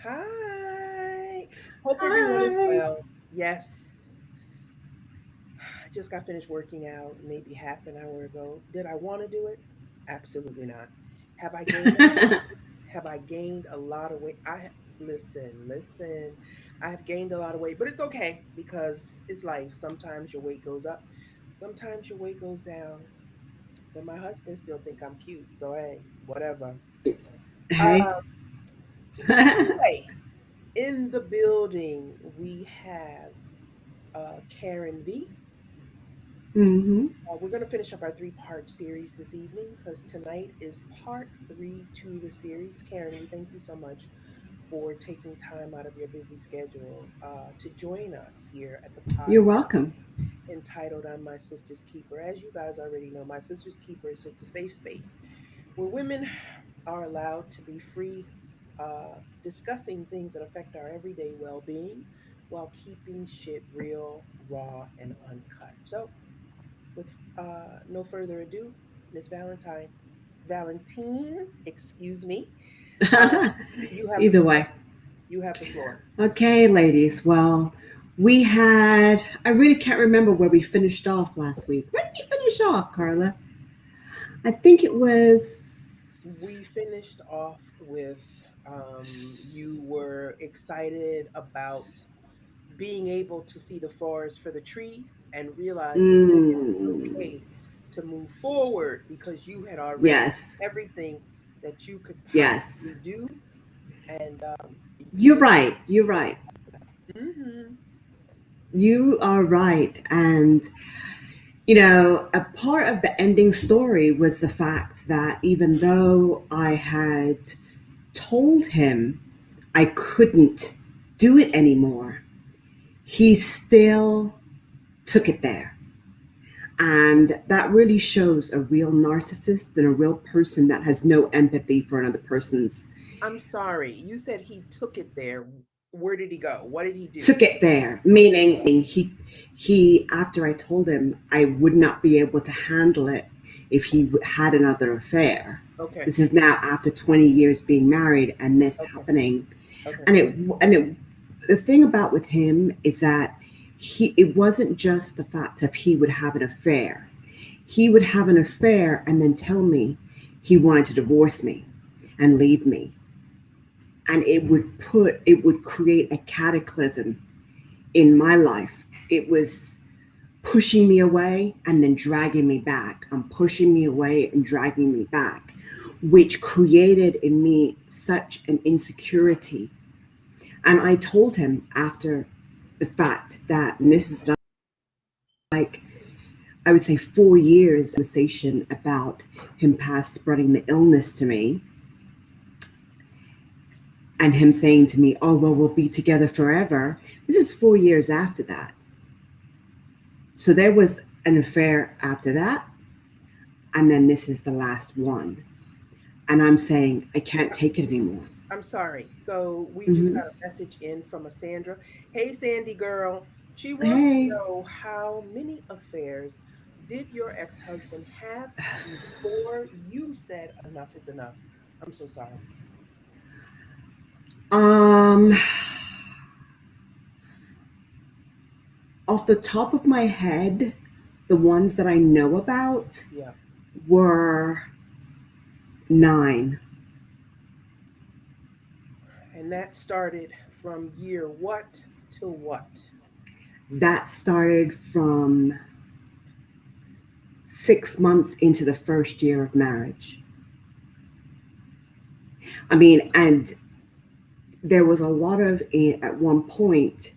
Hi. Hope everyone is Hi. well. Yes, I just got finished working out maybe half an hour ago. Did I want to do it? Absolutely not. Have I gained a lot? Have I gained a lot of weight? Listen. I have gained a lot of weight, but it's okay because it's life. Sometimes your weight goes up, sometimes your weight goes down. But my husband still think I'm cute, so hey, whatever. Hey. Uh, anyway, in the building we have Karen V. hmm We're going to finish up our three-part series this evening because tonight is part three to the series. Karen, we thank you so much for taking time out of your busy schedule to join us here at the You're podcast welcome. entitled I'm My Sister's Keeper. As you guys already know, My Sister's Keeper is just a safe space where women are allowed to be free discussing things that affect our everyday well being while keeping shit real, raw, and uncut. So, with no further ado, Miss Valentine, excuse me, uh, you have the Either floor. way. You have the floor. Okay, ladies. Well, I really can't remember where we finished off last week. Where did we finish off, Carla? I think it was. We finished off with you were excited about being able to see the forest for the trees and realizing that it was Mm, okay to move forward because you had already yes. everything that you could Yes. possibly do, and you You're were right. You're right. hmm You are right. And a part of the ending story was the fact that even though I had told him I couldn't do it anymore, he still took it there. And that really shows a real narcissist and a real person that has no empathy for another person's. I'm sorry, you said he took it there. Where did he go? What did he do? Took it there, meaning he after I told him I would not be able to handle it if he had another affair. Okay, This is now after 20 years being married and this okay, happening. okay. And the thing about with him is that it wasn't just the fact of he would have an affair. He would have an affair and then tell me he wanted to divorce me and leave me. And it would create a cataclysm in my life. It was pushing me away and then dragging me back, and pushing me away and dragging me back, which created in me such an insecurity. And I told him after the fact that, and this is like, I would say 4 years conversation about him past spreading the illness to me, and him saying to me, oh, well, we'll be together forever. This is 4 years after that. So there was an affair after that. And then this is the last one. And I'm saying, I can't take it anymore. I'm sorry. So we just hmm got a message in from a Sandra. Hey, Sandy girl. She wants to Hey. know how many affairs did your ex-husband have before you said enough is enough? I'm so sorry. Um, Off the top of my head, the ones that I know about Yeah. were 9. And that started from year what to what? That started from 6 months into the first year of marriage. I mean, and there was a lot of, at one point,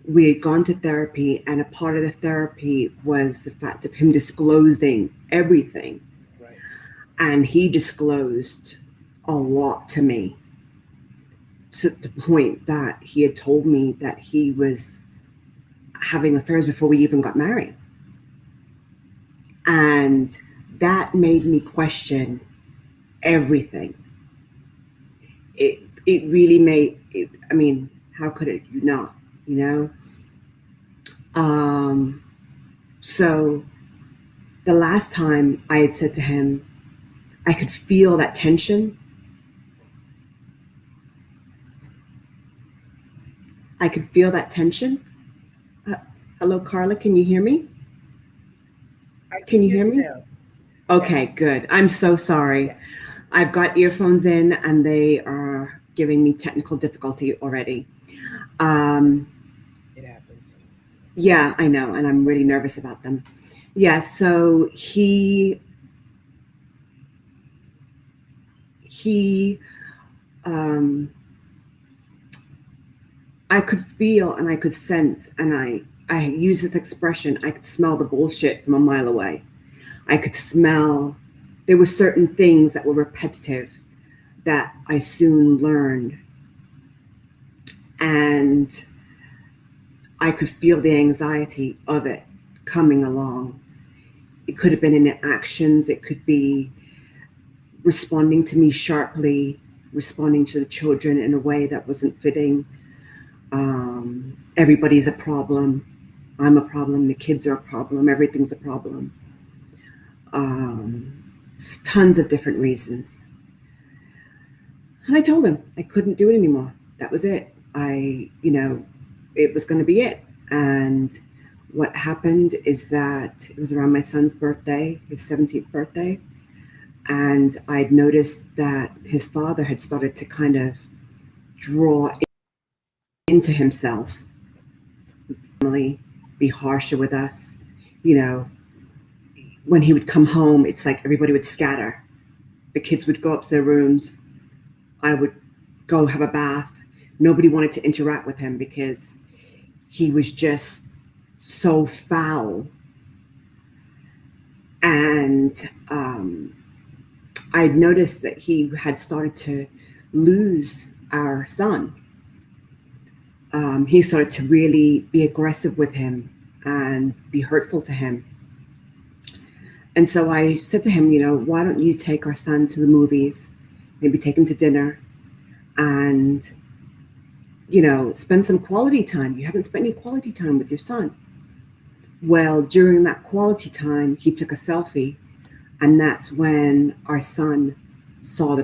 we had gone to therapy, and a part of the therapy was the fact of him disclosing everything. Right. And he disclosed a lot to me, to the point that he had told me that he was having affairs before we even got married. And that made me question everything. It really made it, I mean, how could it you not, you know? Um, so the last time I had said to him, I could feel that tension. I could feel that tension. Uh, Hello, Carla. Can you hear me? I can Can you hear hear you me? now. Okay, Yes, good. I'm so sorry. yes, I've got earphones in and they are giving me technical difficulty already. Um, it happens. yeah, I know, and I'm really nervous about them. Yeah, so he um, I could feel and I could sense, and I use this expression. I could smell the bullshit from a mile away. I could smell. There were certain things that were repetitive that I soon learned, and I could feel the anxiety of it coming along. It could have been in actions. It could be responding to me sharply, responding to the children in a way that wasn't fitting. Everybody's a problem. I'm a problem. The kids are a problem. Everything's a problem. Um, Tons of different reasons. And I told him I couldn't do it anymore. That was it. It was going to be it. And what happened is that it was around my son's birthday, his 17th birthday. And I'd noticed that his father had started to kind of draw into himself, family, be harsher with us. You know, when he would come home, it's like everybody would scatter. The kids would go up to their rooms. I would go have a bath. Nobody wanted to interact with him because he was just so foul. And I'd noticed that he had started to lose our son. He started to really be aggressive with him and be hurtful to him. And so I said to him, why don't you take our son to the movies, maybe take him to dinner, and, spend some quality time. You haven't spent any quality time with your son. Well, during that quality time, he took a selfie, and that's when our son saw the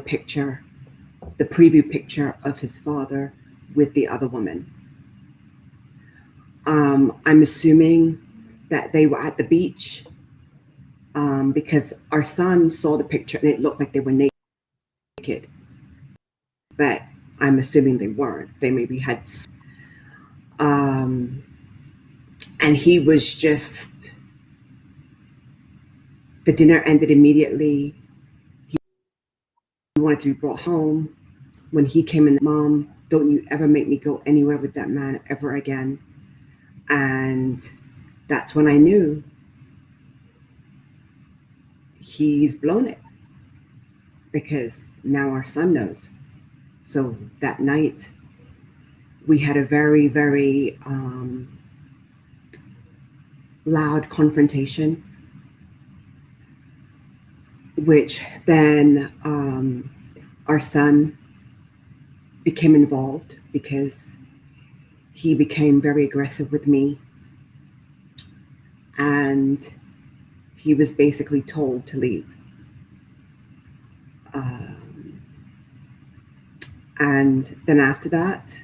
preview picture of his father with the other woman. I'm assuming that they were at the beach, because our son saw the picture and it looked like they were naked, but I'm assuming they weren't. They maybe had, um, and he was just, the dinner ended immediately. He wanted to be brought home. When he came in, Mom, don't you ever make me go anywhere with that man ever again. And that's when I knew he's blown it, because now our son knows. So that night, we had a very, very loud confrontation, which then our son became involved because he became very aggressive with me, and he was basically told to leave. Um, and then after that,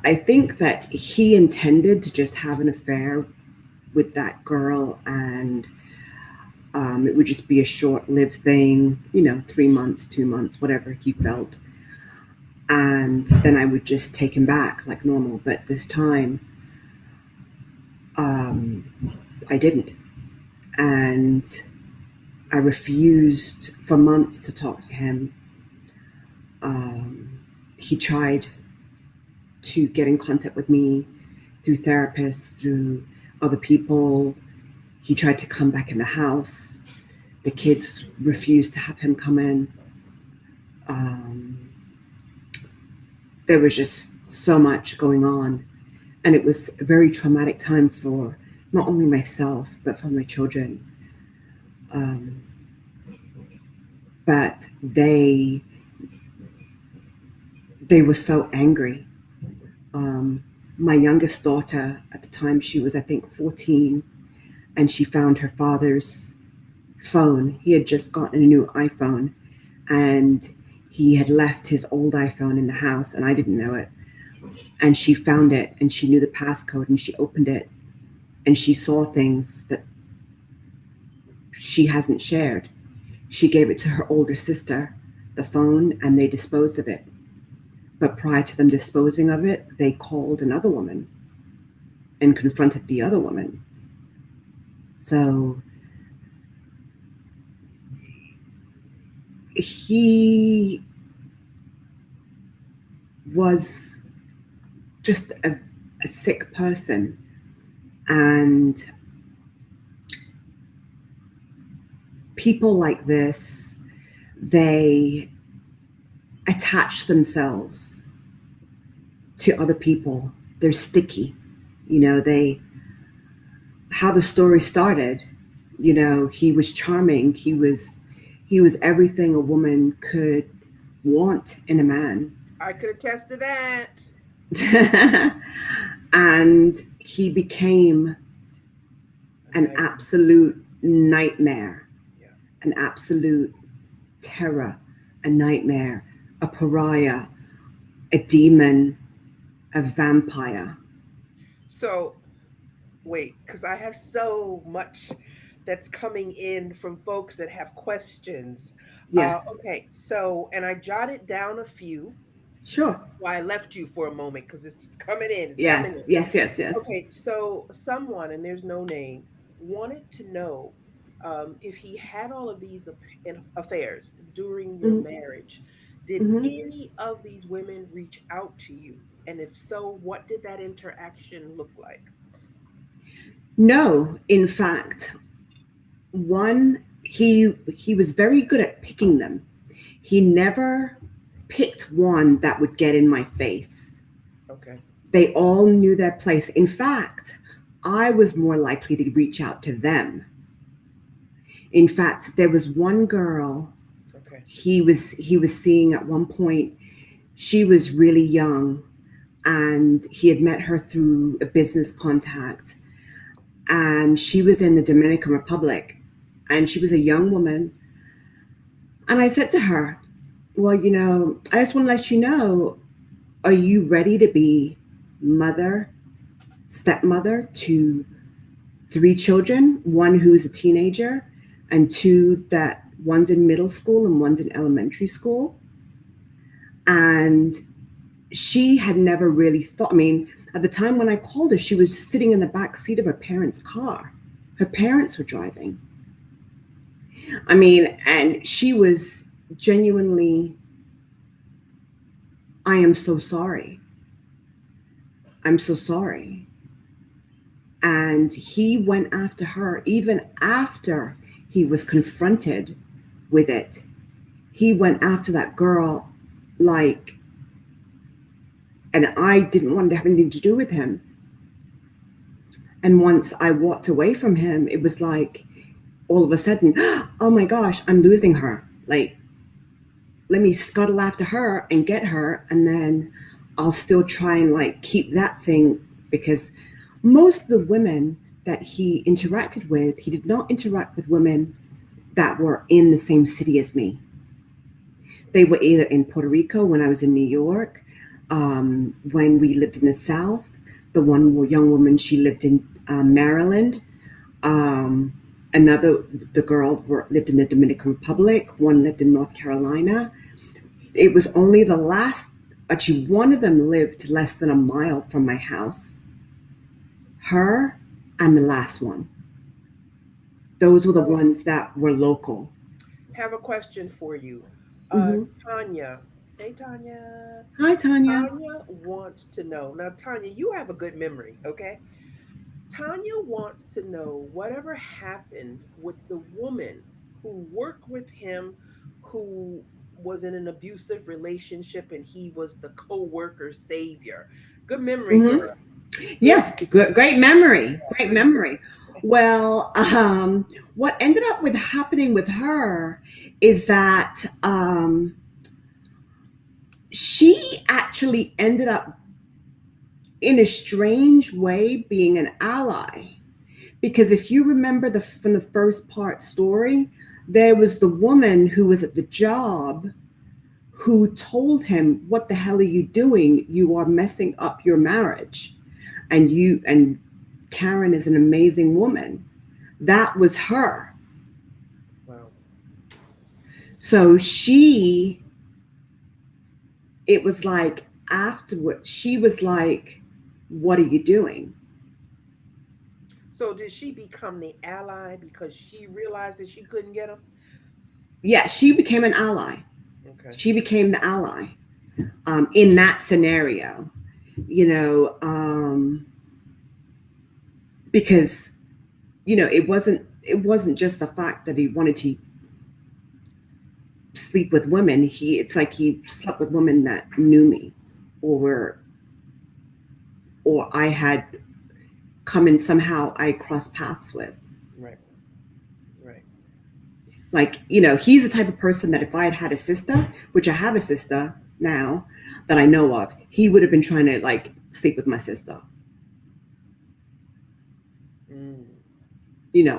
I think that he intended to just have an affair with that girl, and it would just be a short-lived thing, 3 months, 2 months, whatever he felt. And then I would just take him back like normal. But this time, um, I didn't. And I refused for months to talk to him. He tried to get in contact with me through therapists, through other people. He tried to come back in the house. The kids refused to have him come in. There was just so much going on. And it was a very traumatic time for not only myself, but for my children. Um, but they were so angry. Um, my youngest daughter at the time, she was, I think, 14, and she found her father's phone. He had just gotten a new iPhone, and he had left his old iPhone in the house, and I didn't know it. and she found it and she knew the passcode and she opened it and she saw things that she hasn't shared. She gave it to her older sister, the phone, and they disposed of it. But prior to them disposing of it, they called another woman and confronted the other woman. So he was just a sick person. And people like this, they attach themselves to other people. They're sticky. They, how the story started, he was charming. He was everything a woman could want in a man. I could attest to that. And he became an Okay. absolute nightmare, Yeah. an absolute terror, a nightmare, a pariah, a demon, a vampire. So wait, because I have so much that's coming in from folks that have questions. Yes. Okay, so, and I jotted down a few. Sure. That's why I left you for a moment because it's just coming in. It's coming Yes, in. yes, yes, yes. Okay, so someone, and there's no name, wanted to know if he had all of these affairs during your Mm-hmm. marriage. Did Mm-hmm. any of these women reach out to you? And if so, what did that interaction look like? No, in fact, one, he was very good at picking them. He never picked one that would get in my face. Okay. They all knew their place. In fact, I was more likely to reach out to them. In fact, there was one girl Okay. he was seeing at one point. She was really young, and he had met her through a business contact, and she was in the Dominican Republic, and she was a young woman. And I said to her, well, I just want to let you know, are you ready to be mother, stepmother to three children, one who's a teenager, and two that one's in middle school and one's in elementary school? And she had never really thought, I mean, at the time when I called her, she was sitting in the back seat of her parents' car. Her parents were driving. I mean, and she was genuinely, I am so sorry. I'm so sorry. And he went after her even after he was confronted with it. He went after that girl like, and I didn't want to have anything to do with him. And once I walked away from him, it was like all of a sudden, oh my gosh, I'm losing her. Like, let me scuttle after her and get her, and then I'll still try and like keep that thing, because most of the women that he interacted with, he did not interact with women that were in the same city as me. They were either in Puerto Rico when I was in New York, when we lived in the South. The one young woman, she lived in Maryland. Um, Another, the girl lived in the Dominican Republic. One lived in North Carolina. It was only the last, actually, one of them lived less than a mile from my house. Her and the last one. Those were the So, ones that were local. have a question for you. Hmm. Tanya. Hey, Tanya. Hi, Tanya. Tanya wants to know. Now, Tanya, you have a good memory, okay? Tanya wants to know whatever happened with the woman who worked with him, who was in an abusive relationship, and he was the co-worker savior. Good memory, Hmm. girl. Good, Yes, good, great memory. Great good memory. memory. Well, what ended up with happening with her is that she actually ended up, in a strange way, being an ally. Because if you remember from the first part story, there was the woman who was at the job who told him, "What the hell are you doing? You are messing up your marriage." And Karen is an amazing woman. That was her. Wow. So it was like afterward, she was like, "What are you doing?" So did she become the ally because she realized that she couldn't get him? Yeah, she became an ally. Okay. She became the ally in that scenario, you know, because it wasn't just the fact that he wanted to sleep with women. It's like he slept with women that knew me, or or I had come in somehow I crossed paths with. Right. Right. Like, he's the type of person that if I had had a sister, which I have a sister now that I know of, he would have been trying to like sleep with my sister, Mm.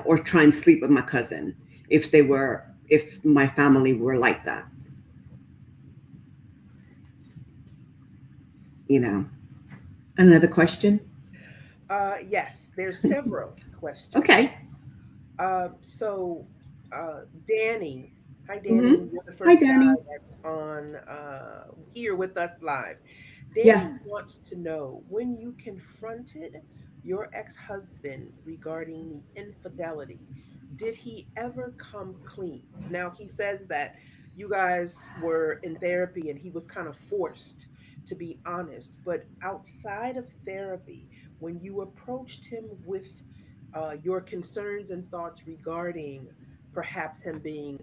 or try and sleep with my cousin if my family were like that, you know. Another question? Yes, there's several questions. Okay. So, Danny, hi Mm-hmm. Danny, you're the Hi, first guy Danny. that's on here with us live. Danny Yes. wants to know when you confronted your ex-husband regarding the infidelity, did he ever come clean? Now he says that you guys were in therapy and he was kind of forced to be honest, but outside of therapy, when you approached him with your concerns and thoughts regarding perhaps him being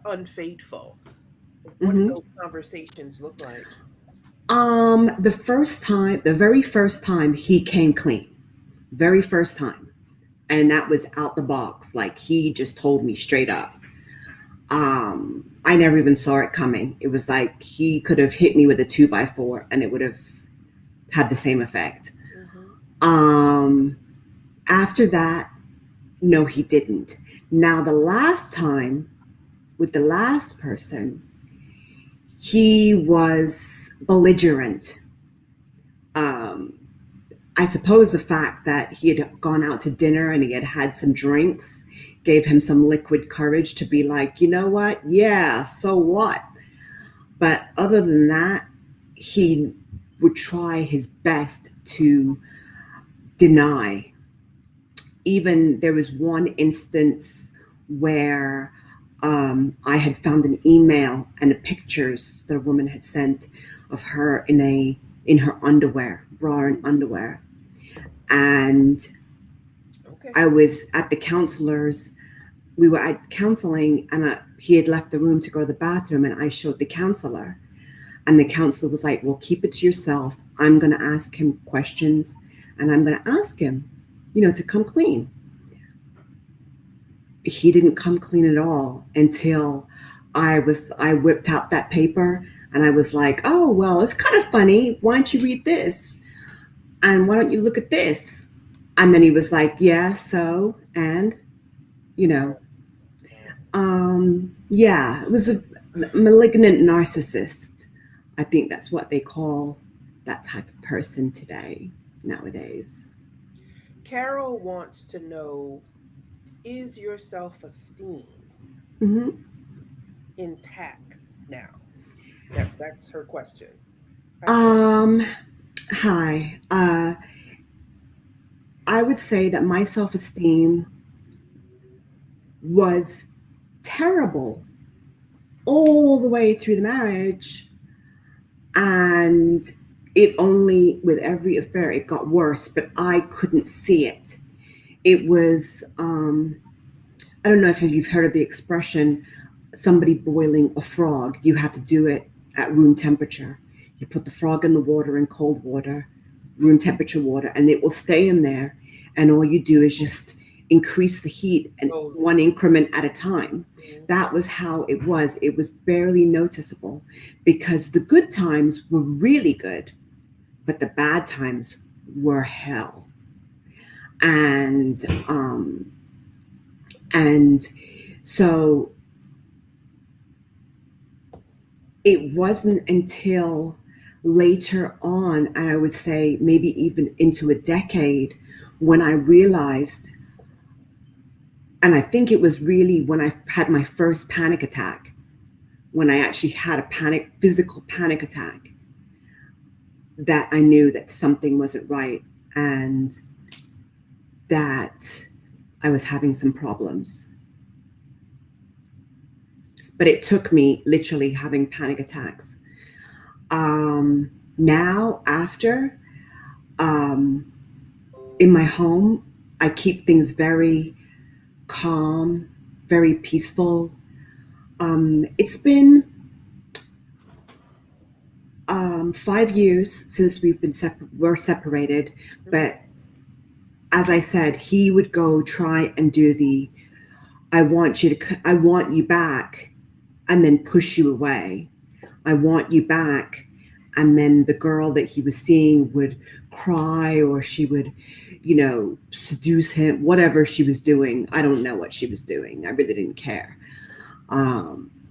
unfaithful. What did Mm-hmm. those conversations look like? The very first time he came clean, very first time, and that was out the box. Like he just told me straight up. I never even saw it coming. It was like he could have hit me with a 2x4 and it would have had the same effect. Hmm. Um, After that, no, he didn't. Now, the last time with the last person, he was belligerent. Um, I suppose the fact that he had gone out to dinner and he had had some drinks gave him some liquid courage to be like, you know what? Yeah, so what? But other than that, he would try his best to deny. Even there was one instance where I had found an email and the pictures that a woman had sent of her in her underwear, bra and underwear, and Okay. I was at the counselor's. We were at counseling, and he had left the room to go to the bathroom, and I showed the counselor, and the counselor was like, "Well, keep it to yourself. I'm going to ask him questions, and I'm going to ask him, to come clean." He didn't come clean at all until I whipped out that paper and I was like, "Oh, well, it's kind of funny. Why don't you read this? And why don't you look at this?" And then he was like, "Yeah, so, and you know, Wow. Wow. yeah, it was a malignant narcissist. I think that's what they call that type of person today, nowadays." Carol wants to know, is your self-esteem Hmm. intact now? That's her question. Hi, Carol. Um, Hi. I would say that my self esteem was terrible all the way through the marriage. And it only, with every affair, it got worse, but I couldn't see it. It was, I don't know if you've heard of the expression, somebody boiling a frog. You have to do it at room temperature. You put the frog in the water in cold water, room temperature water, and it will stay in there. And all you do is just increase the heat and Slowly. one increment at a time. Mhm. That was how it was. It was barely noticeable because the good times were really good, but the bad times were hell. And and so it wasn't until later on, and I would say maybe even into a decade, when I realized, and I think it was really when I had my first panic attack, when I actually had a physical panic attack, that I knew that something wasn't right and that I was having some problems. But it took me literally having panic attacks. Now, after, um, in my home, I keep things very calm, very peaceful. It's been 5 years since we're separated, Mm-hmm. but as I said, he would go try and do the I want you back, and then push you away. I want you back. And then the girl that he was seeing would cry, or she would, seduce him, whatever she was doing. I don't know what she was doing. I really didn't care.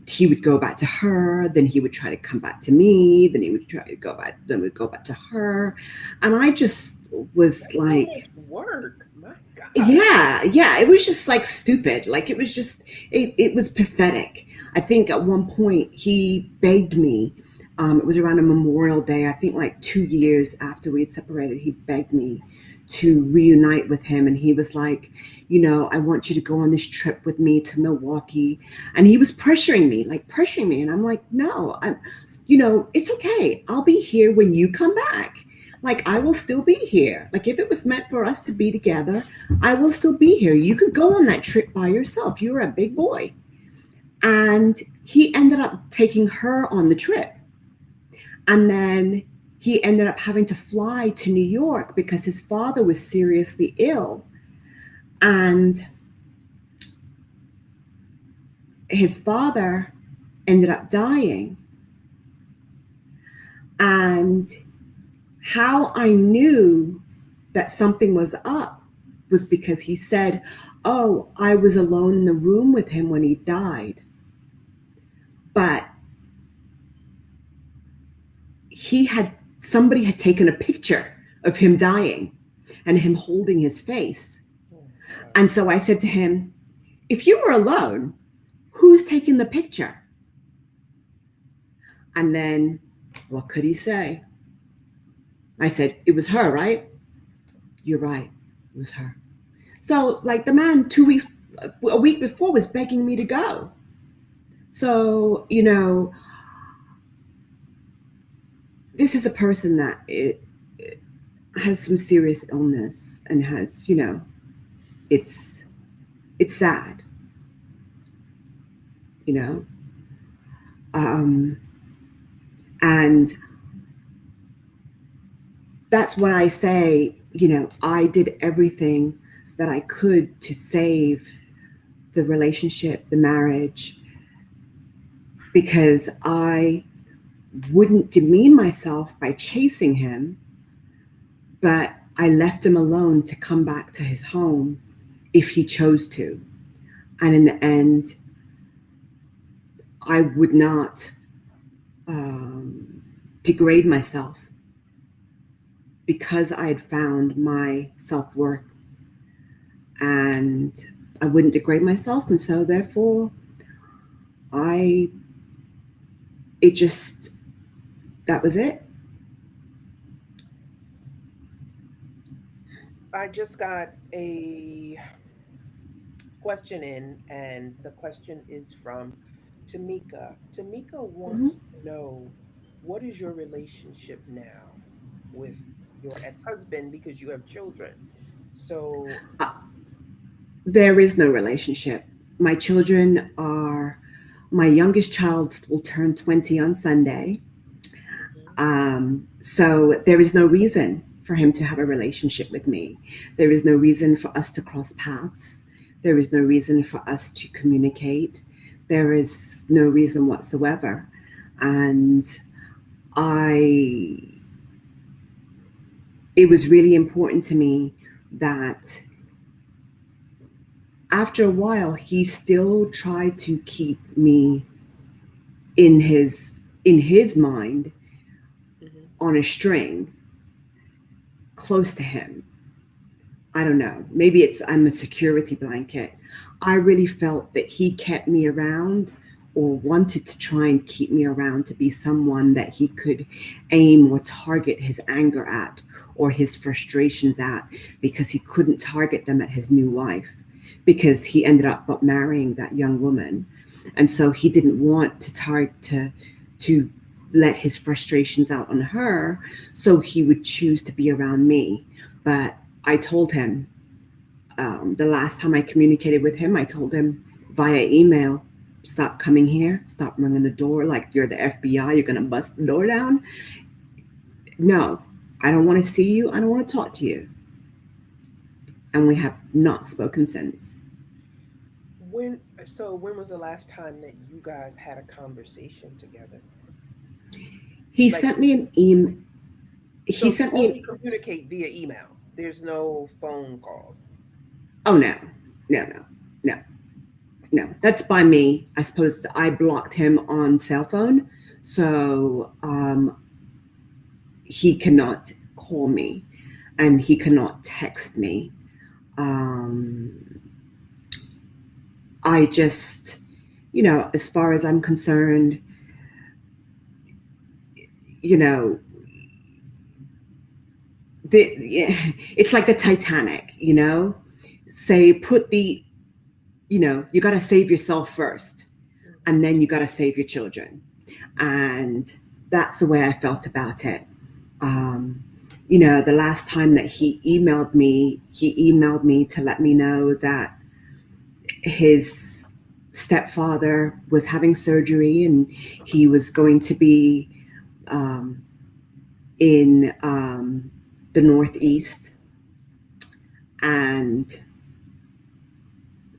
He would go back to her, then he would try to come back to me, then he would try to go back, then we'd go back to her. And I just was That's so like, much work. My God. yeah, yeah, it was just like stupid. Like it was pathetic. I think at one point he begged me. It was around a Memorial Day, I think like 2 years after we had separated. He begged me to reunite with him, and he was like, I want you to go on this trip with me to Milwaukee. And he was pressuring me, and I'm like, no, it's okay. I'll be here when you come back. Like, I will still be here. Like, if it was meant for us to be together, I will still be here. You could go on that trip by yourself. You're a big boy. And he ended up taking her on the trip. And then he ended up having to fly to New York because his father was seriously ill. And his father ended up dying. And how I knew that something was up was because he said, "Oh, I was alone in the room with him when he died." But he had somebody had taken a picture of him dying and him holding his face. Oh my God. And so I said to him, "If you were alone, who's taking the picture?" And then what could he say? I said, "It was her, right?" "You're right. It was her." So, like, the man 2 weeks, a week before, was begging me to go. So, this is a person that it has some serious illness and has, it's it's sad, you know. Um, and that's when I say, I did everything that I could to save the relationship, the marriage, because I wouldn't demean myself by chasing him, but I left him alone to come back to his home if he chose to. And in the end, I would not degrade myself because I had found my self worth, and I wouldn't degrade myself. And so, therefore, I, it just, that was it. I just got a question in, and the question is from Tamika. Tamika Mhm. wants to know, what is your relationship now with your ex husband, because you have children? So, Uh, there is no relationship. My children are, my youngest child will turn 20 on Sunday. mhm. So there is no reason for him to have a relationship with me. There is no reason for us to cross paths. There is no reason for us to communicate. There is no reason whatsoever. And I, it was really important to me that after a while, he still tried to keep me in his in his mind Hmm. on a string close to him. I don't know. Maybe it's I'm a security blanket. I really felt that he kept me around or wanted to try and keep me around to be someone that he could aim or target his anger at or his frustrations at because he couldn't target them at his new wife because he ended up marrying that young woman. And so he didn't want to target to let his frustrations out on her, so he would choose to be around me. But I told him the last time I communicated with him, I told him via email, stop coming here, stop ringing the door like you're the FBI, you're going to bust the door down. No, I don't want to see you. I don't want to talk to you. And we have not spoken since. When was the last time that you guys had a conversation together? He Like, sent me an email. He so you sent me only an, communicate via email. There's no phone calls. oh no, no, no, no, no. That's by me. I suppose I blocked him on cell phone. So he cannot call me and he cannot text me. Um, I just, as far as I'm concerned, you know, yeah, it's like the Titanic, say, put the, you got to save yourself first and then you got to save your children. And that's the way I felt about it. Um, the last time that he emailed me to let me know that his stepfather was having surgery and he was going to be um, in the Northeast, and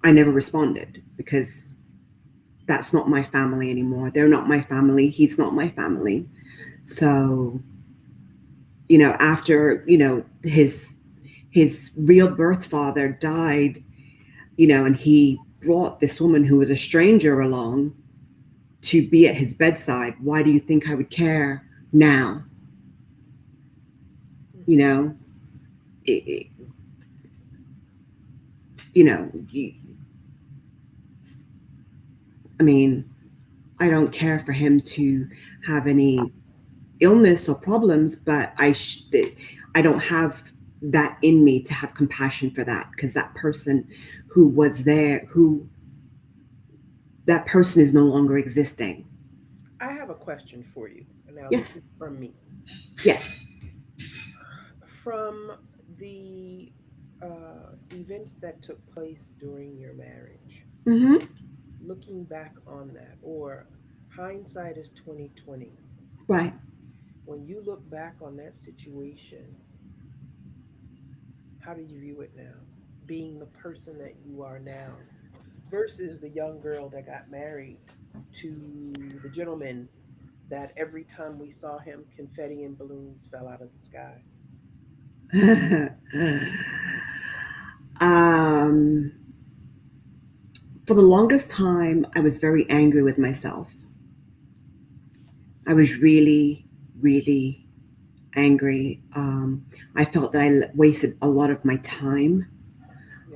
I never responded because that's not my family anymore. They're not my family. He's not my family. So, after his real birth father died, and he brought this woman who was a stranger along to be at his bedside. Why do you think I would care now? You Hmm. know, it, you know, you, I mean, I don't care for him to have any illness or problems, but I don't have that in me to have compassion for that because that person who was there, who that person is no longer existing. I have a question for you. Now, Yes, this is from me. yes, From the events that took place during your marriage, mm-hmm. looking back on that, or hindsight is 2020. Right. When you look back on that situation, how do you view it now? Being the person that you are now versus the young girl that got married to the gentleman that every time we saw him, confetti and balloons fell out of the sky. um, for the longest time, I was very angry with myself. I was really, really angry. I felt that I wasted a lot of my time.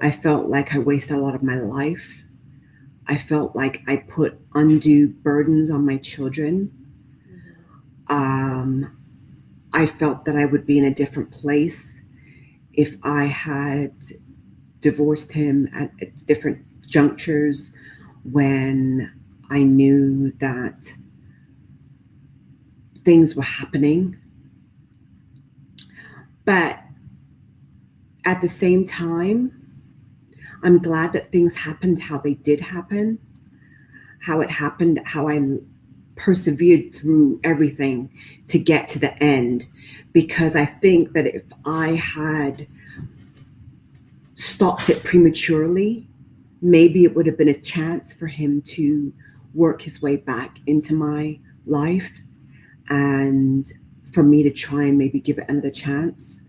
I Yeah. felt like I wasted a lot of my life. I felt like I put undue burdens on my children. Hmm. Um, I felt that I would be in a different place if I had divorced him at different junctures when I knew that things were happening. But at the same time, I'm glad that things happened how they did happen, how it happened, how I persevered through everything to get to the end. Because I think that if I had stopped it prematurely, maybe it would have been a chance for him to work his way back into my life and for me to try and maybe give it another chance.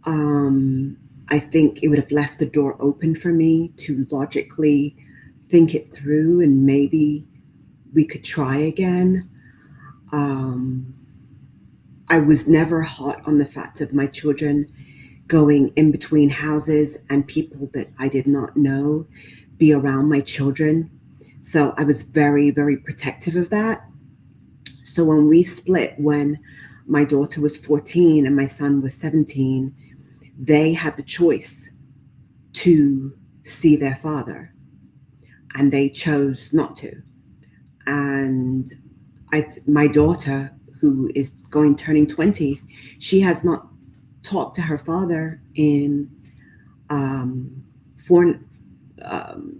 Um, I think it would have left the door open for me to logically think it through and maybe we could try again. Um, I was never hot on the fact of my children going in between houses and people that I did not know be around my children. So I was very, very protective of that. So when we split, when my daughter was 14 and my son was 17, they had the choice to see their father and they chose not to. And my daughter, who is going turning 20, she has not talked to her father in four, um,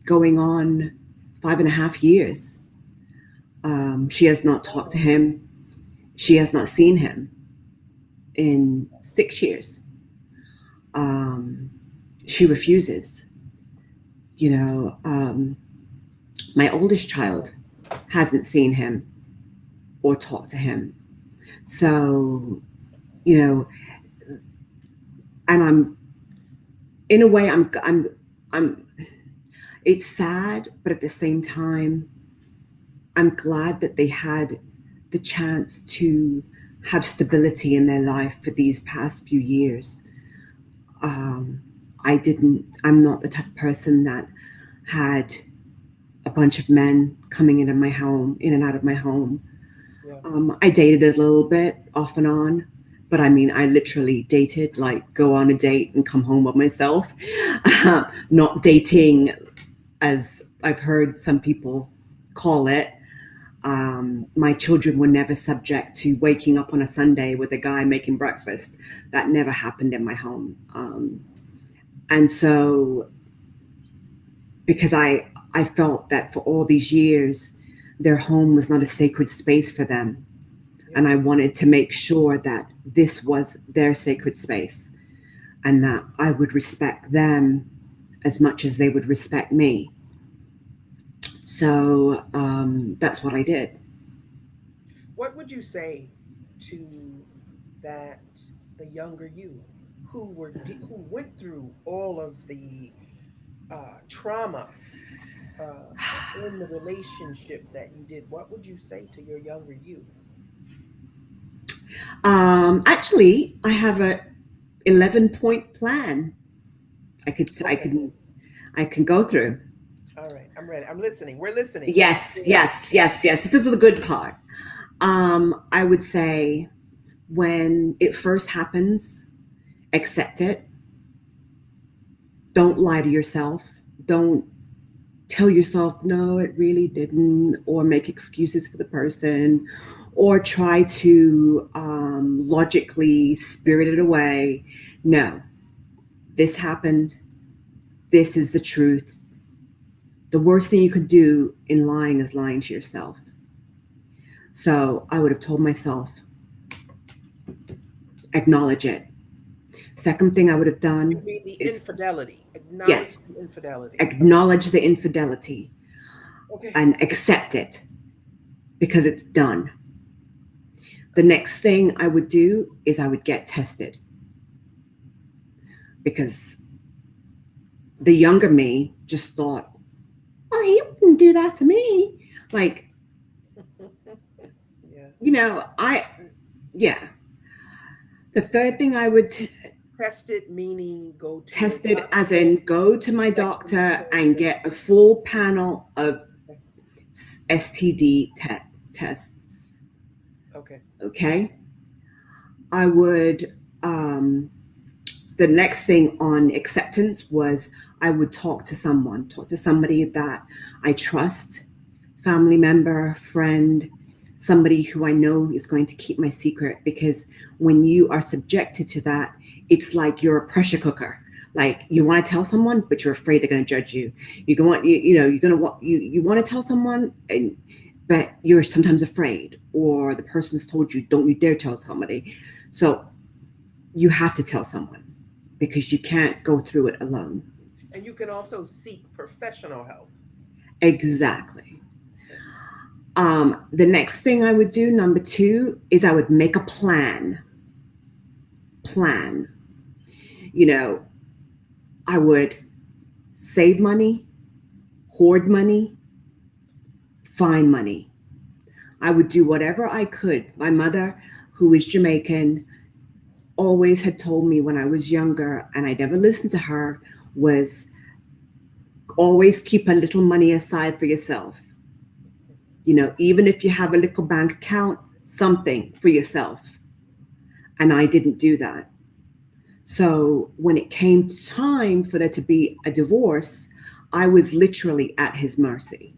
going on 5.5 years. She has not talked to Oh, him. She has not seen him in 6 years. Um, she refuses. You know, my oldest child oh, hasn't seen him or talked to him. So, you know, and I'm in a way, I'm. It's sad, but at the same time, I'm glad that they had the chance to have stability in their life for these past few years. Um, I'm not the type of person that had a bunch of men coming into my home, in and out of my home. yeah. I dated a little bit off and on, but I mean, I literally dated, like, go on a date and come home with myself. Not dating as I've heard some people call it. My children were never subject to waking up on a Sunday with a guy making breakfast. That never happened in my home. And so, because I felt that for all these years, their home was not a sacred space for them. Yeah. And I wanted to make sure that this was their sacred space and that I would respect them as much as they would respect me. So that's what I did. What would you say to that the younger you who went through all of the trauma uh, in the relationship that you did? What would you say to your younger you? Actually, I have a 11-point plan. I could I Okay. can I can go through. All right. I'm ready. I'm listening. We're listening. Yes, yes, yes, yes. This is the good part. I would say when it first happens, accept it. Don't lie to yourself. Don't tell yourself, no, it really didn't, or make excuses for the person, or try to logically spirit it away. No, this happened. This is the truth. The worst thing you can do in lying is lying to yourself. So I would have told myself, acknowledge it. Second thing I would have You done mean the is, infidelity? Acknowledge yes, the infidelity. acknowledge the infidelity Okay. and accept it because it's done. The next thing I would do is I would get tested because the younger me just thought, oh, he wouldn't do that to me. Like, Yeah. yeah. The third thing I would Test it, meaning go to a test it as doctor, in go to my check the doctor and test. get a full panel of Okay. STD tests. Okay. Okay. I would, um, the next thing on acceptance was I would talk to somebody that I trust, family member, friend, somebody who I know is going to keep my secret. Because when you are subjected to that, it's like you're a pressure cooker. Like you want to tell someone, but you're afraid they're going to judge you. You're going to want you want to tell someone, but you're sometimes afraid, or the person's told you, don't you dare tell somebody. So you have to tell someone because you can't go through it alone. And you can also seek professional help. Exactly. Okay. The next thing I would do, number two, is I would make a plan. Plan. You know, I would save money, hoard money, find money. I would do whatever I could. My mother, who is Jamaican, always had told me when I was younger, and I never listened to her, was always keep a little money aside for yourself. You know, even if you have a little bank account, something for yourself. And I didn't do that. So when it came time for there to be a divorce, I was literally at his mercy.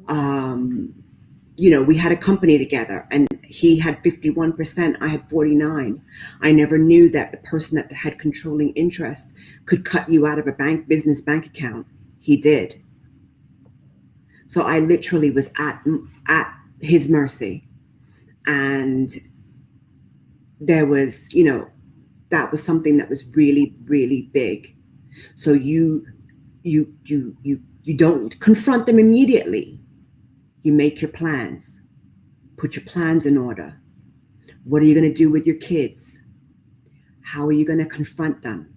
Mhm. Um, we had a company together, and he had 51%, I had 49. I never knew that the person that had controlling interest could cut you out of a business bank account. He did. So I literally was at his mercy. And there was, that was something that was really, really big. So you don't confront them immediately. You make your plans. Put your plans in order. What are you going to do with your kids? How are you going to confront them?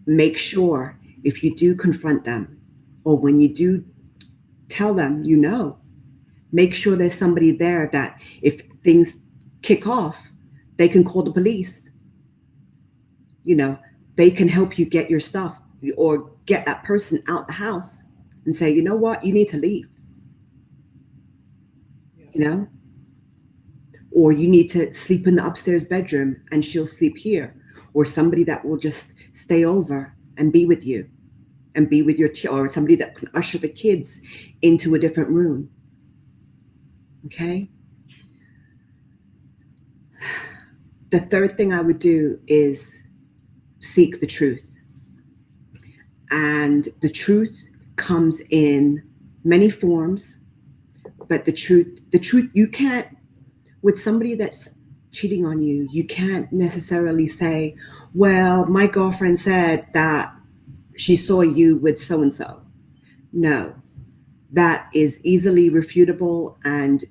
Make sure if you do confront them, or when you do tell them, make sure there's somebody there that if things kick off, they can call the police. You know, they can help you get your stuff, or get that person out the house and say, you know what, you need to leave, Yeah. you know, or you need to sleep in the upstairs bedroom and she'll sleep here, or somebody that will just stay over and be with you and be with or somebody that can usher the kids into a different room. Okay. The third thing I would do is seek the truth. And the truth comes in many forms, but the truth, you can't, with somebody that's cheating on you, you can't necessarily say, well, my girlfriend said that she saw you with so and so. No, that is easily refutable. And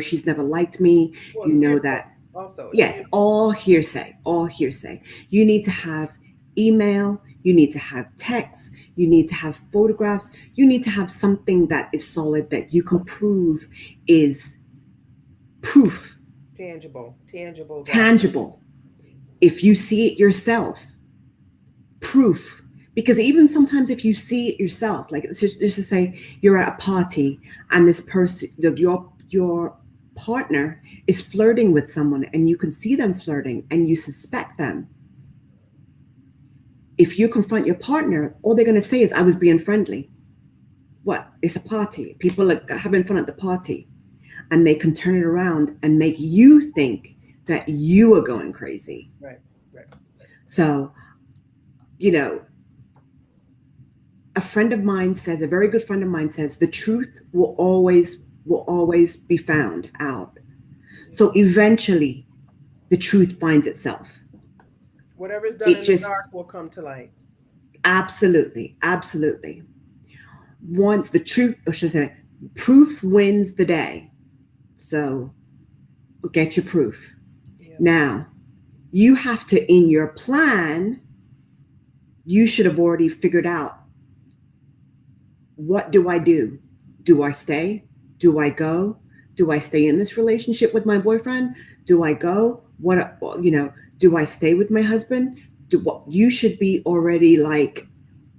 she's never liked me. Well, You it's know hearsay. that. Also, it's Yes, hearsay. all hearsay, all hearsay. You need to have email, you need to have text, you need to have photographs, you need to have something that is solid that you can prove is proof, Tangible, tangible that. tangible. If you see it yourself, proof. Because even sometimes if you see it yourself, like let's just say you're at a party and this person, your partner is flirting with someone, and you can see them flirting and you suspect them. If you confront your partner, all they're going to say is, I was being friendly. What? It's a party. People are having fun at the party. And they can turn it around and make you think that you are going crazy. Right, right. So, you know, a very good friend of mine says, the truth will always be found out. Yeah. So eventually the truth finds itself. Whatever's done It in the dark just will come to light. absolutely, absolutely. Once the truth, or should I say, proof wins the day. So get your proof. Yeah. Now, you have to, in your plan, you should have already figured out, what do I do? Do I stay? Do I go? Do I stay in this relationship with my boyfriend? Do I go? Do I stay with my husband? You should be already like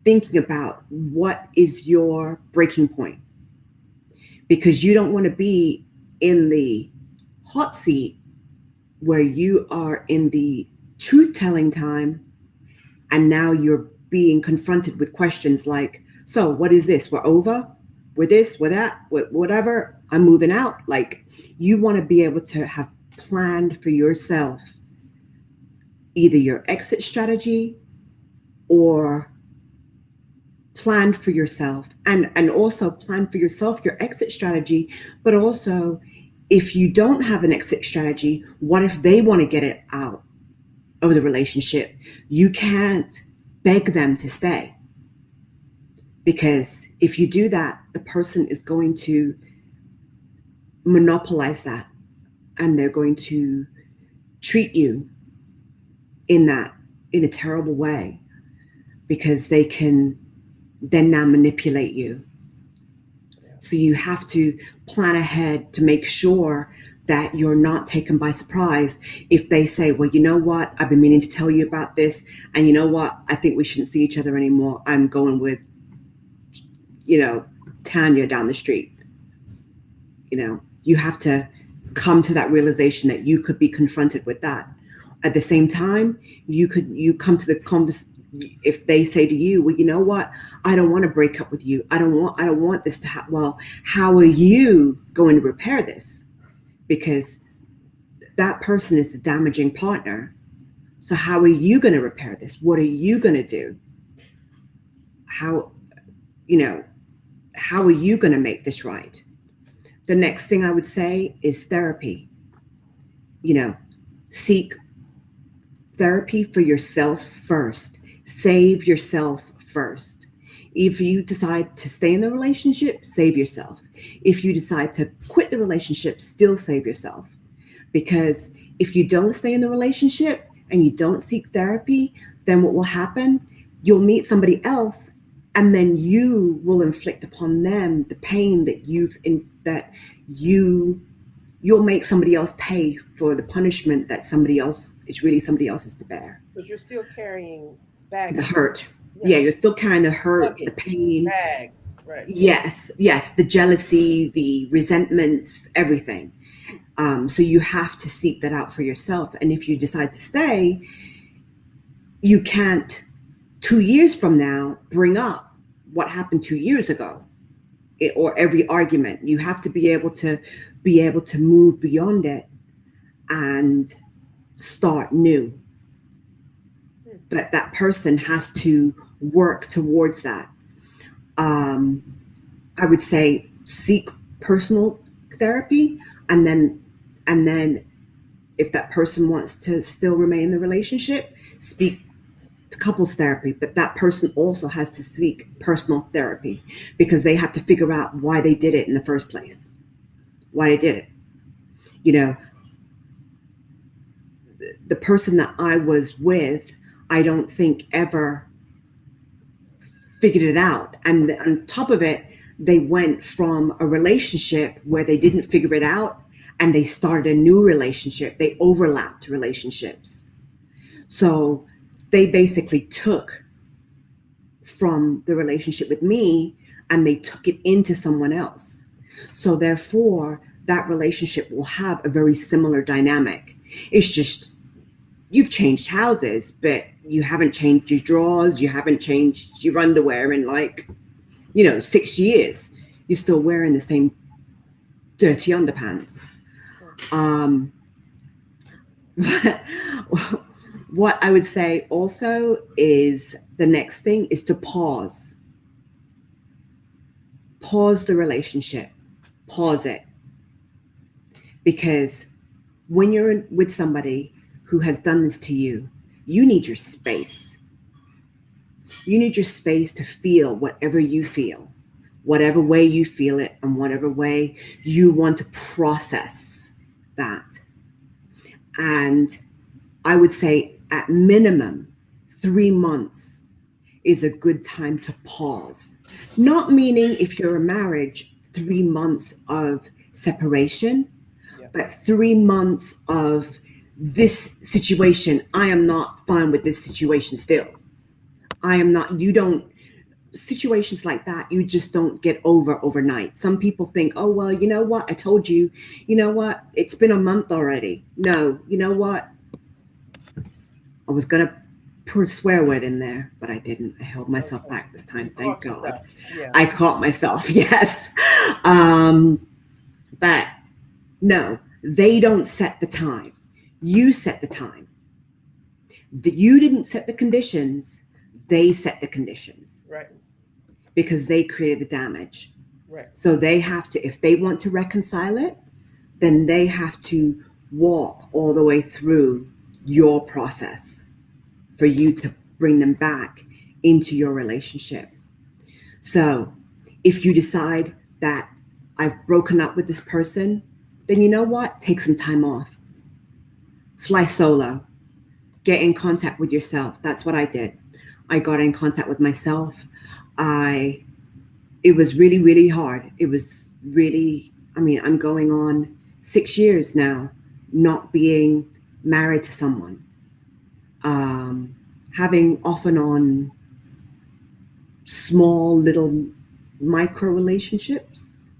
thinking about what is your breaking point, because you don't want to be in the hot seat where you are in the truth telling time, and now you're being confronted with questions like, so what is this? We're over? We're this, we're that, whatever, I'm moving out. Like, you want to be able to have planned for yourself either your exit strategy, or plan for yourself, and also plan for yourself your exit strategy. But also, if you don't have an exit strategy, what if they want to get it out of the relationship? You can't beg them to stay, because if you do that, the person is going to monopolize that, and they're going to treat you in that in a terrible way, because they can then now manipulate you. Yeah. So you have to plan ahead to make sure that you're not taken by surprise if they say, well, you know what, I've been meaning to tell you about this, and you know what, I think we shouldn't see each other anymore. I'm going with, you know, Tanya down the street. You have to come to that realization that you could be confronted with that. At the same time, you come to the if they say to you, well, you know what, I don't want to break up with you. I don't want this to happen. Well, how are you going to repair this? Because that person is the damaging partner. So how are you going to repair this? What are you going to do? How, you know, how are you going to make this right? The next thing I would say is therapy. You know, seek therapy for yourself first. Save yourself first. If you decide to stay in the relationship, save yourself. If you decide to quit the relationship, still save yourself. Because if you don't stay in the relationship and you don't seek therapy, then what will happen? You'll meet somebody else, and then you will inflict upon them the pain that you'll make somebody else pay for the punishment that somebody else, it's really somebody else's to bear. Because you're still carrying The baggage. hurt. Yeah, Yeah, you're still carrying the hurt, the luggage, pain. bags. Right. Yes, the jealousy, the resentments, everything. So you have to seek that out for yourself. And if you decide to stay, you can't 2 years from now bring up what happened 2 years ago, or every argument. You have to be able to move beyond it and start new. Hmm. But that person has to work towards that. Um, I would say seek personal therapy, and then if that person wants to still remain in the relationship, speak to couples therapy. But that person also has to seek personal therapy, because they have to figure out why they did it in the first place, why they did it. You know, the person that I was with, I don't think ever figured it out. And on top of it, they went from a relationship where they didn't figure it out, and they started a new relationship. They overlapped relationships. So they basically took from the relationship with me and they took it into someone else. So therefore, that relationship will have a very similar dynamic. It's just you've changed houses, but you haven't changed your drawers, you haven't changed your underwear in 6 years. You're still wearing the same dirty underpants. Hmm. Um, what I would say also is the next thing is to pause the relationship, pause it. Because when you're with somebody who has done this to you, you need your space. You need your space to feel whatever you feel, whatever way you feel it, and whatever way you want to process that. And I would say at minimum 3 months is a good time to pause. Not meaning if you're a marriage, 3 months of separation, Yeah. but 3 months of this situation. I am not fine with this situation still. I am not, you don't, situations like that, you just don't get over overnight. Some people think, oh, well, you know what? I told you, you know what? It's been a month already. No, you know what? I was going to put a swear word in there, but I didn't. I held myself Okay. back this You time. Thank caught God. yourself. Yeah. I caught myself. Yes. Um, but no, they don't set the time. You set the time. You didn't set the conditions. They set the conditions Right. because they created the damage. Right. So they have to, if they want to reconcile it, then they have to walk all the way through your process for you to bring them back into your relationship. So if you decide that I've broken up with this person, then you know what? Take some time off. Fly solo. Get in contact with yourself. That's what I did. I got in contact with myself. I it was really, really hard. It was really, I mean, I'm going on 6 years now not being married to someone, um, having off and on small little micro relationships,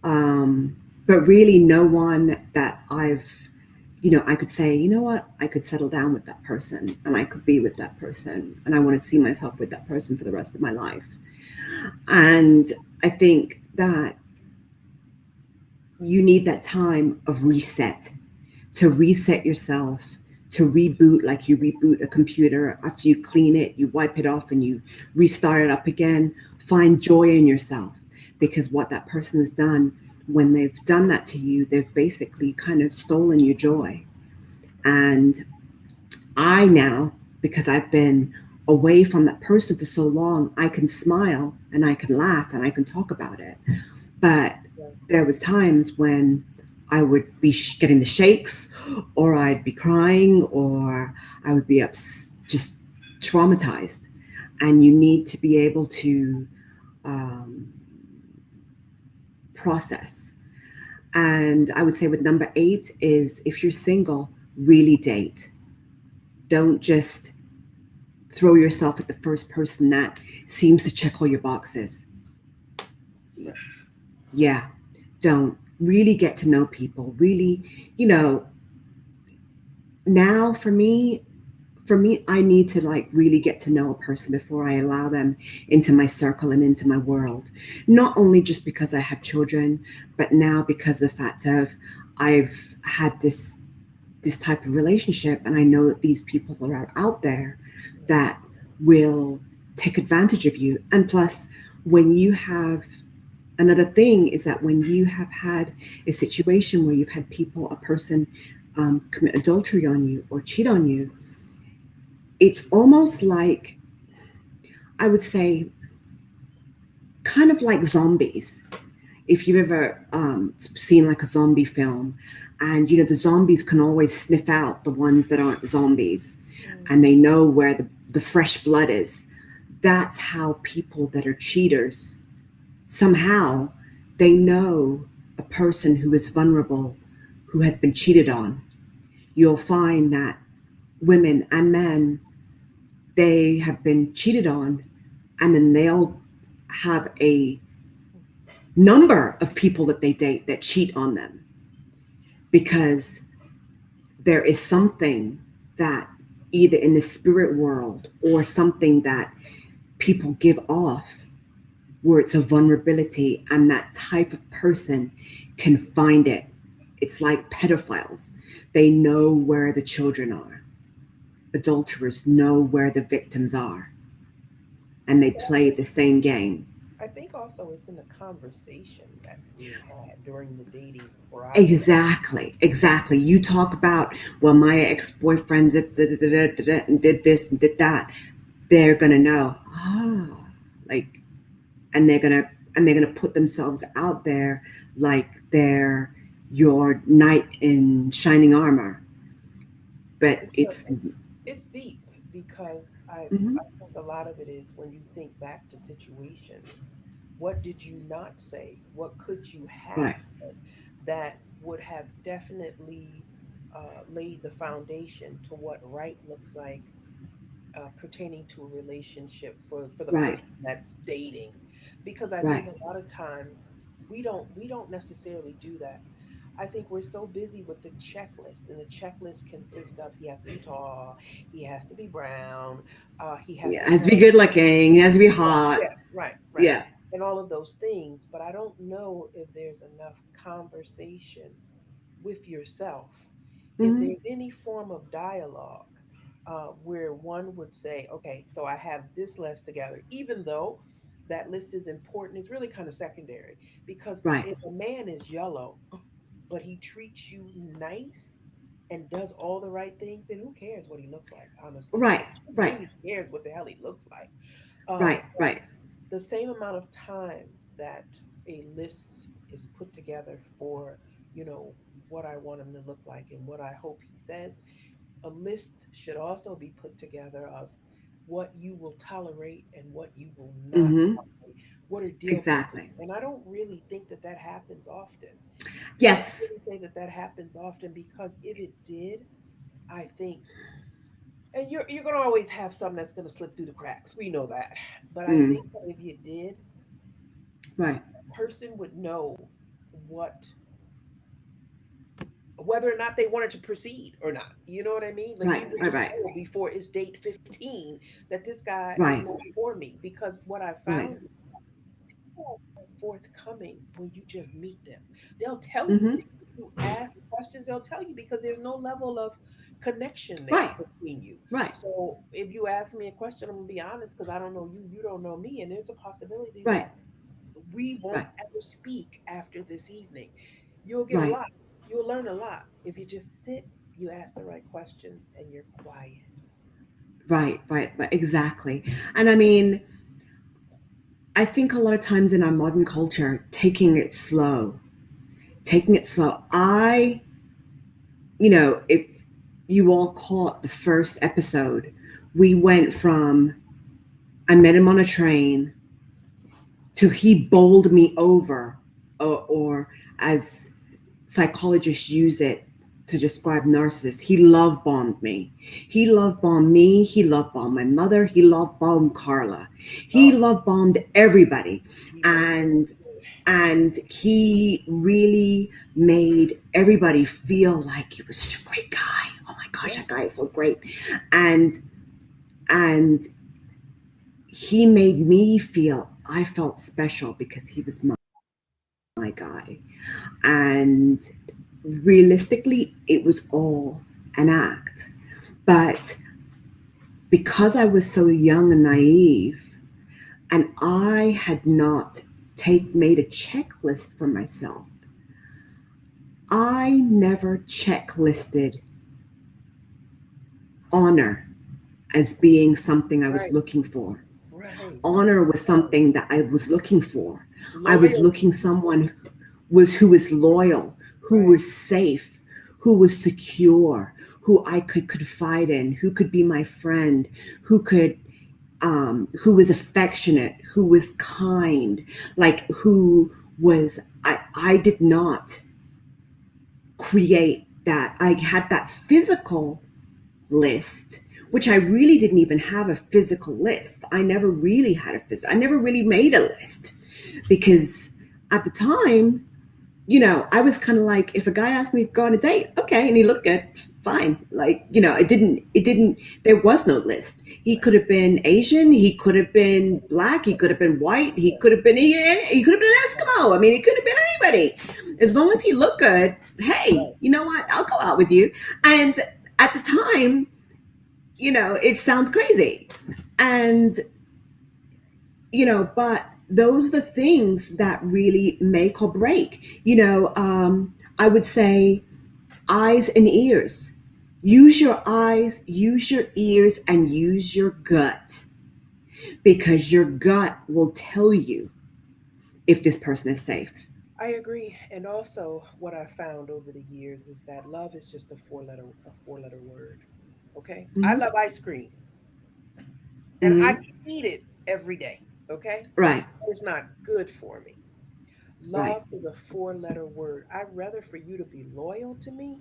um, but really no one that I could say, you know what, I could settle down with that person and I could be with that person and I want to see myself with that person for the rest of my life. And I think that you need that time of reset, to reset yourself, to reboot like you reboot a computer. After you clean it, you wipe it off and you restart it up again. Find joy in yourself, because what that person has done, when they've done that to you, they've basically kind of stolen your joy. And I now, because I've been away from that person for so long, I can smile and I can laugh and I can talk about it. But Right. there was times when I would be getting the shakes, or I'd be crying, or I would be just traumatized. And you need to be able to um, process. And I would say with number 8 is, if you're single, really date. Don't just throw yourself at the first person that seems to check all your boxes. Right. Yeah, don't. Really get to know people. Really, you know, now for me, I need to like really get to know a person before I allow them into my circle and into my world. Not only just because I have children, but now because of the fact of I've had this type of relationship, and I know that these people are out there that will take advantage of you. And plus, when you have another thing is that when you have had a situation where you've had a person commit adultery on you or cheat on you, it's almost like, I would say, kind of like zombies. If you've ever seen like a zombie film, and the zombies can always sniff out the ones that aren't zombies, Mm. and they know where the fresh blood is. That's how people that are cheaters, somehow they know a person who is vulnerable, who has been cheated on. You'll find that women and men, they have been cheated on, and then they'll have a number of people that they date that cheat on them, because there is something that, either in the spirit world or something that people give off, where it's a vulnerability, and that type of person can find it. It's like pedophiles. They know where the children are. Adulterers know where the victims are, and they Yeah, I play think the same game. I think also it's in the conversation that's being had during the dating process. Exactly, exactly. You talk about, well, my ex-boyfriend did this and did that. They're gonna know, like, and they're gonna put themselves out there like they're your knight in shining armor. But It's a, it's it's deep because mhm, I think a lot of it is when you think back to situations. What did you not say? What could you have right, said that would have definitely laid the foundation to what right looks like pertaining to a relationship for the right, person that's dating? Because I right. think a lot of times we don't necessarily do that. I think we're so busy with the checklist, and the checklist consists of he has to be tall, he has to be brown, he has Yeah, it to has to be have good looking. It has to be yeah, hot. yeah, right, Yeah. and all of those things. But I don't know if there's enough conversation with yourself, if Hmm. there's any form of dialogue where one would say, okay, so I have this list together, even though that list is important, it's really kind of secondary. Because Right, if a man is yellow, but he treats you nice and does all the right things, then who cares what he looks like, honestly? right, Who right, really cares what the hell he looks like? right, But right. the same amount of time that a list is put together for, you know, what I want him to look like and what I hope he says, a list should also be put together of what you will tolerate and what you will not Hmm. tolerate. What are deal breakers? Exactly. And I don't really think that that happens often. I don't Yes. really think that that happens often because if it did, I think, and you're gonna always have some that's gonna slip through the cracks. We know that, but I Mm, think that if you did, right. a person would know what whether or not they wanted to proceed or not. You know what I mean? Like Right. you would Right. just Right. know before it's date 15 that this guy is Right. not for me. Because what I Right. found is people are forthcoming when you just meet them. They'll tell you Mm-hmm. things. If you ask questions, they'll tell you because there's no level of connection there Right. between you. Right. So if you ask me a question, I'm gonna be honest because I don't know you, you don't know me, and there's a possibility Right. that we won't Right. ever speak after this evening. You'll get a Right. lot. You'll learn a lot if you just sit, you ask the right questions, and you're quiet. Right. Right. Right. Exactly. And I mean, I think a lot of times in our modern culture, taking it slow. If you all caught the first episode, we went from I met him on a train to he bowled me over, or as psychologists use it to describe narcissists, he love bombed me. He love bombed me. He love bombed my mother. He love bombed Carla. He Oh, love bombed everybody, he most and certainly did. he really made everybody feel like he was such a great guy. Oh my gosh, Yeah, that guy is so great, and and he made me feel I felt special because he was my guy. And realistically, it was all an act. But because I was so young and naive, and I had not made a checklist for myself, I never checklisted honor as being something I was right, looking for. right, Honor was right. something that I was looking for. I was looking Loyalty, someone who was loyal, who right, was safe, who was secure, who I could confide in, who could be my friend, who was affectionate, who was kind, like who was I did not create that. I had that physical list, which I yeah, really didn't even have a physical list. I never really had a physical. I never really made a list because at the time, I was kind of like, if a guy asked me to go on a date, okay, and he looked good, fine. Like, there was no list. He right, could have been Asian, he could have been black, he could have been white, he could have been an right, Eskimo. I mean, he could have been anybody. As long as he looked good, hey, right. you know what? I'll go out with you. And at the time, it sounds crazy. And, but those are the things that really make or break. I would say eyes and ears. Use your eyes, use your ears, and use your gut because your gut will tell you if this person is safe. I agree. And also, what I found over the years is that love is just a four letter word. Okay, I Mm-hmm. love ice cream, and I Mm-hmm. can eat it every day. Okay, Right, it's not good for me. right, Love is a four-letter word. I'd rather for you to be loyal to me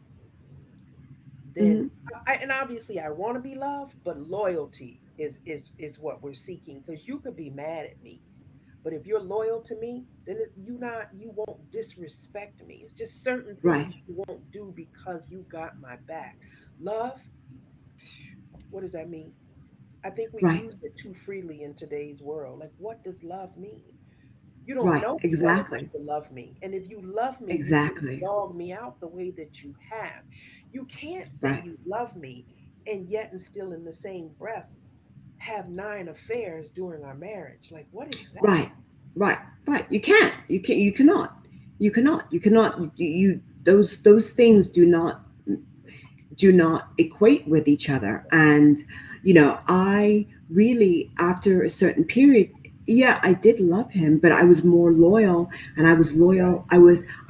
than mm-hmm. and obviously I want to be loved, but loyalty is what we're seeking because you could be mad at me, but if you're loyal to me, then you won't disrespect me. It's just certain Right, things you won't do because you got my back. Love, what does that mean? I think we right, use it too freely in today's world. Like, what does love mean? You don't right. know me well enough Exactly, to love me. And if you love me, you wouldn't exactly. dog me out the way that you have. You can't say Right, you love me and yet and still in the same breath have nine affairs during our marriage. Like, what is that? right, right, right. You can't. You can. You cannot. You cannot. You cannot. Those things do not equate with each other. And I really, after a certain period, yeah, I did love him, but I was more loyal, and I was Right. loyal. I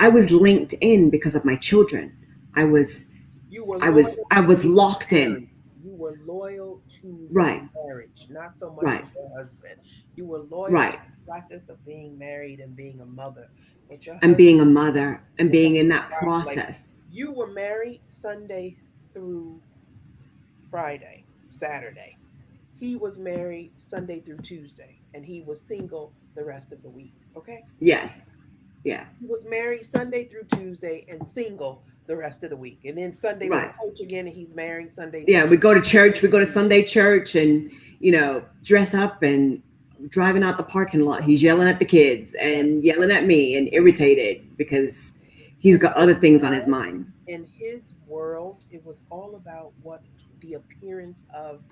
was linked in because of my children. I was You were I was loyal I to was being locked in. married. You were loyal to your Right, marriage, not so much Right. as your husband. You were loyal to Right. the process of being married and being a mother, but your And husband, being a mother and your being in husband that tried, like, process. you were married Sunday through Friday, Saturday. He was married Sunday through Tuesday, and he was single the rest of the week. Okay, Yes. Yeah. he was married Sunday through Tuesday and single the rest of the week. And then Sunday was Right. church again, and he's married Sunday through Yeah, we go to Tuesday. church, we go to Sunday church and, dress up and driving out the parking lot. He's yelling at the kids Yeah. and yelling at me and irritated because he's In got other his things on his world, mind. in his world, it was all about what the appearance of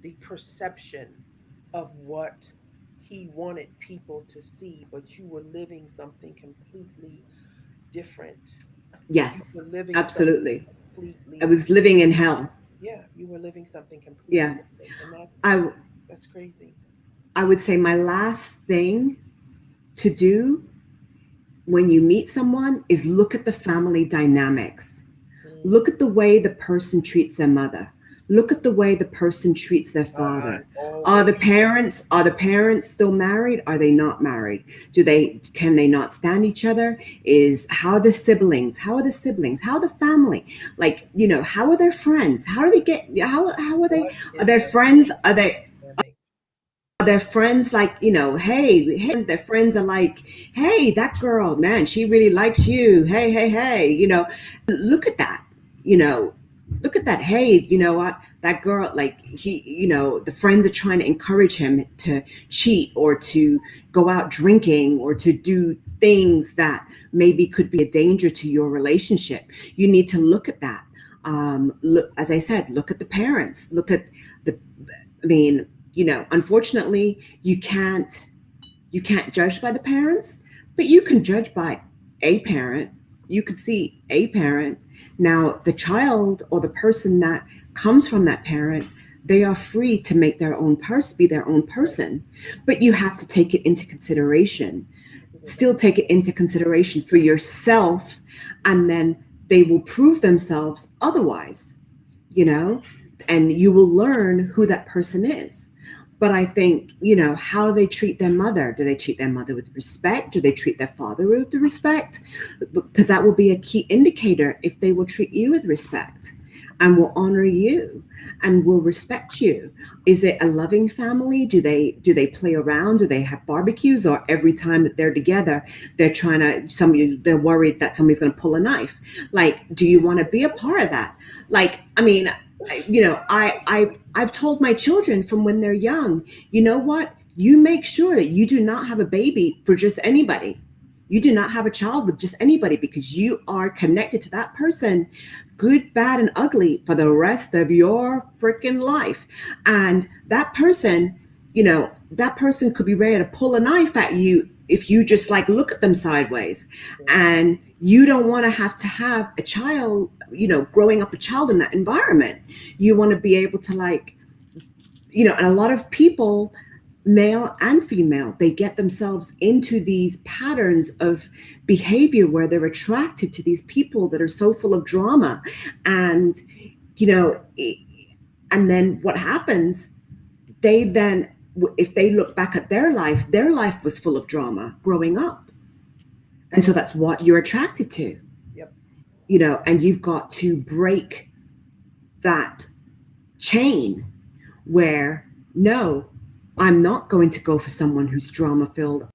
the perception of what he wanted people to see, but you were living something completely different. You were Yes, living something absolutely. I completely, was living in hell. yeah, you were living something completely Yeah. different. And I that's crazy. I would say my last thing to do when you meet someone is look at the family dynamics. Look at Mm. the way the person treats their mother. Look at the way the person treats their I father. always, Are the parents still married? Are they not married? Can they not stand each other? Is how are the siblings? How are the siblings? How are the family? Like, how are their friends? How do they get how what are is their the friends? family dynamic? Their friends like, hey, their friends are like, hey, that girl, man, she really likes you. Hey, look at that, you know, look at that. Hey, you know what? That girl, like the friends are trying to encourage him to cheat or to go out drinking or to do things that maybe could be a danger to your relationship. You need to look at that. Look, as I said, look at the parents. Look at the I mean, unfortunately, you can't judge by the parents, but you can judge by a parent. You could see a parent. Now, the child or the person that comes from that parent, they are free to make their own person, be their own Right. person, but you have to take it into consideration. You're Still right. take it into consideration for yourself, and then they will prove themselves otherwise, you know, and you will learn who that person is. But I think, how do they treat their mother? Do they treat their mother with respect? Do they treat their father with respect? Because that will be a key indicator if they will treat you with respect and will honor you and will respect you. Is it a loving family? Do they play around? Do they have barbecues? Or every time that they're together, they're worried that somebody's going to pull a knife? Like, do you want to be a part of that? Like, I mean, I've told my children from when they're young, you know what? You make sure that you do not have a baby for just anybody. You do not have a child with just anybody, because you are connected to that person, good, bad, and ugly, for the rest of your freaking life. And that person could be ready to pull a knife at you if you just like look at them sideways. Yeah. And you don't want to have a child, growing up a child in that environment. You want to be able to, like, and a lot of people, male and female, they get themselves into these patterns of behavior where they're attracted to these people that are so full of drama. And you know and then what happens, they then, if they look back at their life was full of drama growing up, and so that's what you're attracted to. Yep. And you've got to break that chain where, no, I'm not going to go for someone who's drama filled.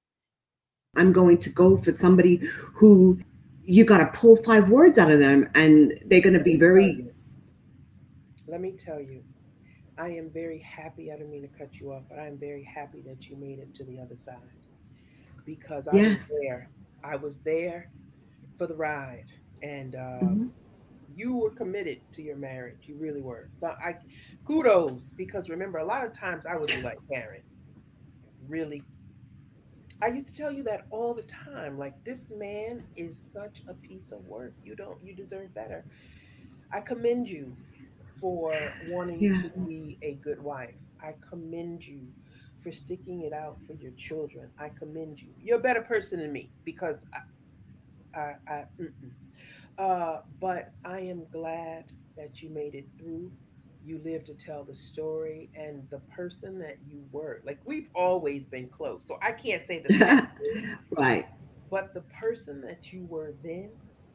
I'm going to go for somebody who you got to pull 5 words out of them and they're going to Let be me tell very, you. Let me tell you. I am very happy. I didn't mean to cut you off, but I am very happy that you made it to the other side because I was yes. there. I was there for the ride, and Hmm. you were committed to your marriage. You really were. But I kudos because remember, a lot of times I would be like, Karen, really. I used to tell you that all the time. Like this man is such a piece of work. You deserve better. I commend you for wanting Yeah. to be a good wife. I commend you for sticking it out for your children. I commend you. You're a better person than me because mm-mm. But I am glad that you made it through. You live to tell the story, and the person that you were. Like, we've always been close. So I can't say the same thing, Right. but the person that you were then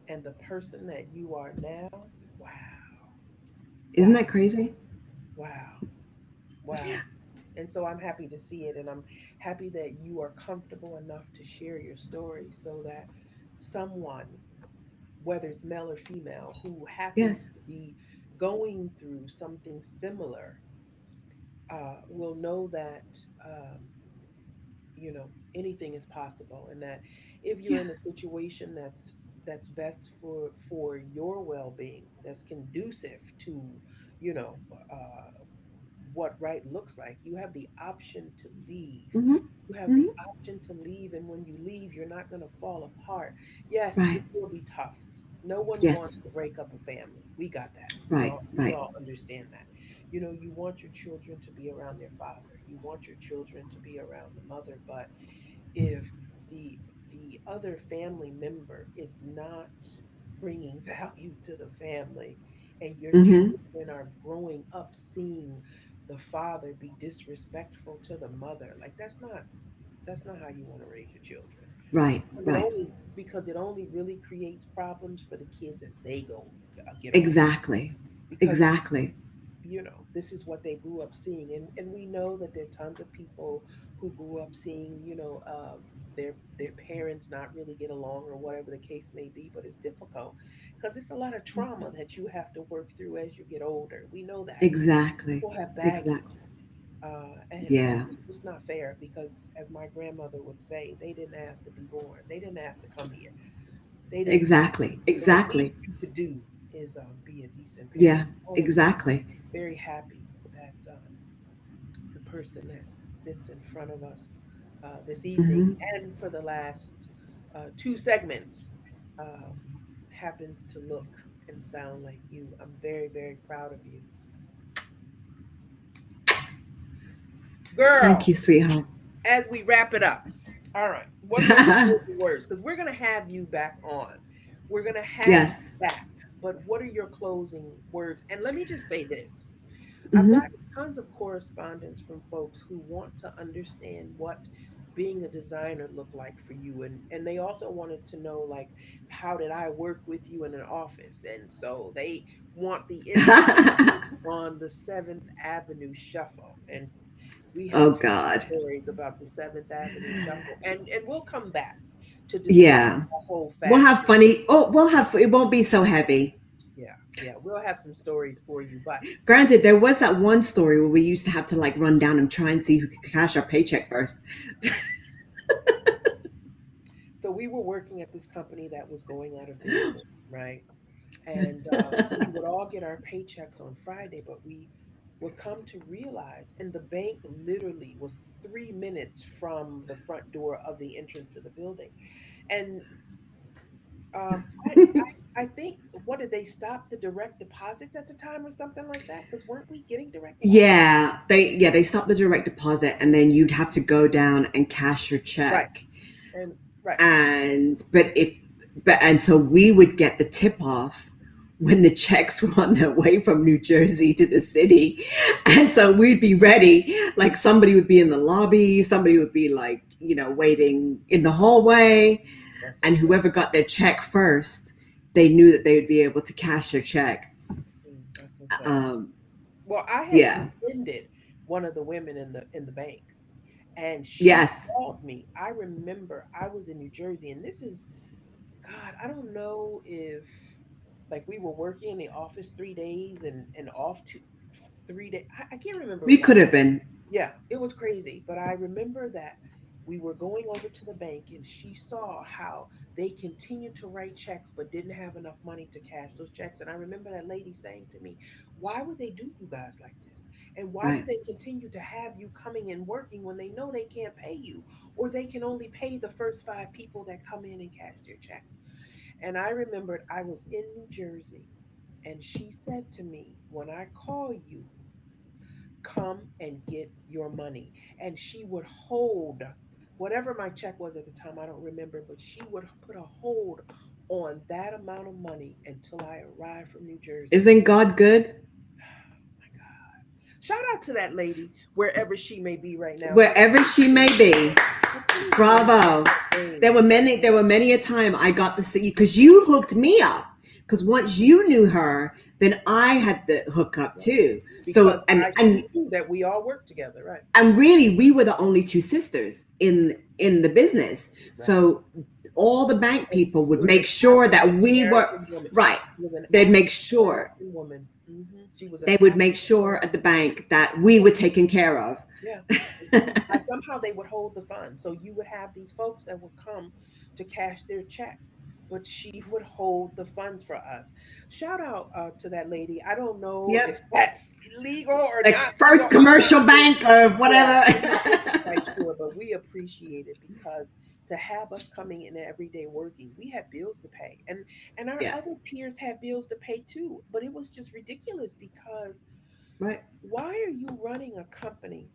and the person that you are now, wow, Isn't wow, that crazy? wow, wow. And so I'm happy to see it, and I'm happy that you are comfortable enough to share your story so that someone, whether it's male or female, who happens Yes. to be going through something similar, will know that, um, anything is possible, and that if you're Yeah. in a situation that's best for your well-being, that's conducive to, you know, what right looks like, you have the option to leave. Hmm. You have Hmm. the option to leave, and when you leave, you're not going to fall apart. Yes, Right. it will be tough. No one wants Yes. to break up a family. We got that. We Right. all we Right. all understand that. You want your children to be around their father. You want your children to be around the mother, but if the the other family member is not bringing value to the family, and your Hmm. children are growing up seeing the father be disrespectful to the mother, like, that's not how you want to raise your children. Right. because it Right. only because it only really creates problems for the kids as they go, get older, Exactly. because Exactly. this is what they grew up seeing, and we know that there are tons of people who grew up seeing, their parents not really get along, or whatever the case may be, but it's difficult because it's a lot of trauma that you have to work through as you get older. We know that Exactly. people have baggage, Exactly. and Yeah. it's just not fair, because, as my grandmother would say, they didn't ask to be born, they didn't ask to come here, they didn't. Exactly. So what we Exactly. need you to do is, be a decent parent. Yeah. I am Exactly. very happy that, the person that sits in front of us, this evening, Hmm. and for the last, two segments, um, happens to look and sound like you. I'm very, very proud of you. Thank Girl, you, sweetheart. as we wrap it up, all right, what are your closing words? Because we're going to have you back on. We're going to have you Yes. back. But what are your closing words? And let me just say this. I've Hmm. gotten tons of correspondence from folks who want to understand what being a designer looked like for you, and they also wanted to know, like, how did I work with you in an office, and so they want the inside on the Seventh Avenue Shuffle, and we have Oh tons of God. stories about the Seventh Avenue Shuffle, and we'll come back to discuss Yeah. the whole We'll have fashion. funny. Oh, we'll have. It won't be so heavy. Yeah, yeah, we'll have some stories for you, but Granted, there was that one story where we used to have to like run down and try and see who could cash our paycheck first. so we were working at this company that was going out of business, right? And we would all get our paychecks on Friday, but we would come to realize, and the bank literally was 3 minutes from the front door of the entrance to the building. And I think, what did they stop the direct deposits at the time or something like that? Because weren't we getting direct deposits? Yeah, they stopped the direct deposit and then you'd have to go down and cash your Right. check. And right. And and so we would get the tip off when the checks were on their way from New Jersey to the city. And so we'd be ready. Like somebody would be in the lobby, somebody would be like, waiting in the hallway, That's so and true. whoever got their check first, they knew that they would be able to cash their check. That's so sad. Um, Well, I had yeah. befriended one of the women in the bank, and she Yes. called me. I remember I was in New Jersey, and this is, God, I don't know if, like, we were working in the office 3 days and off 3 days. I can't remember We could exactly. have been. Yeah, it was crazy. But I remember that we were going over to the bank, and she saw how they continued to write checks but didn't have enough money to cash those checks. And I remember that lady saying to me, "Why would they do you guys like this? And why do Right. they continue to have you coming and working when they know they can't pay you, or they can only pay the first five people that come in and cash their checks?" And I remembered I was in New Jersey, and she said to me, "When I call you, come and get your money." And she would hold whatever my check was at the time, I don't remember, but she would put a hold on that amount of money until I arrived from New Jersey. Isn't God good? Shout out to that lady wherever she may be right now. Wherever she may be. Continue to do Bravo. things. There were many a time I got to see you because you hooked me up. Because once you knew her, then I had the hook up too. Because So I see too that we all work together, right? and really we were the only two sisters in the business. Right. So all the bank And people she would was an make sure that African we were American woman. right. She was an They'd make African sure American woman. She was an they would make African sure American at the woman. bank that we were taken care of. Yeah. Somehow they would hold the funds. So you would have these folks that would come to cash their checks, but she would hold the funds for us. Shout out to that lady. I don't know if Yep. that's legal or Like not legal. First I'm not Commercial sure. Bank or Yeah, whatever. I'm not quite sure, but we appreciate it because to have us coming in every day working, we have bills to pay, and our Yeah. other peers have bills to pay too. But it was just ridiculous because Right. why are you running a company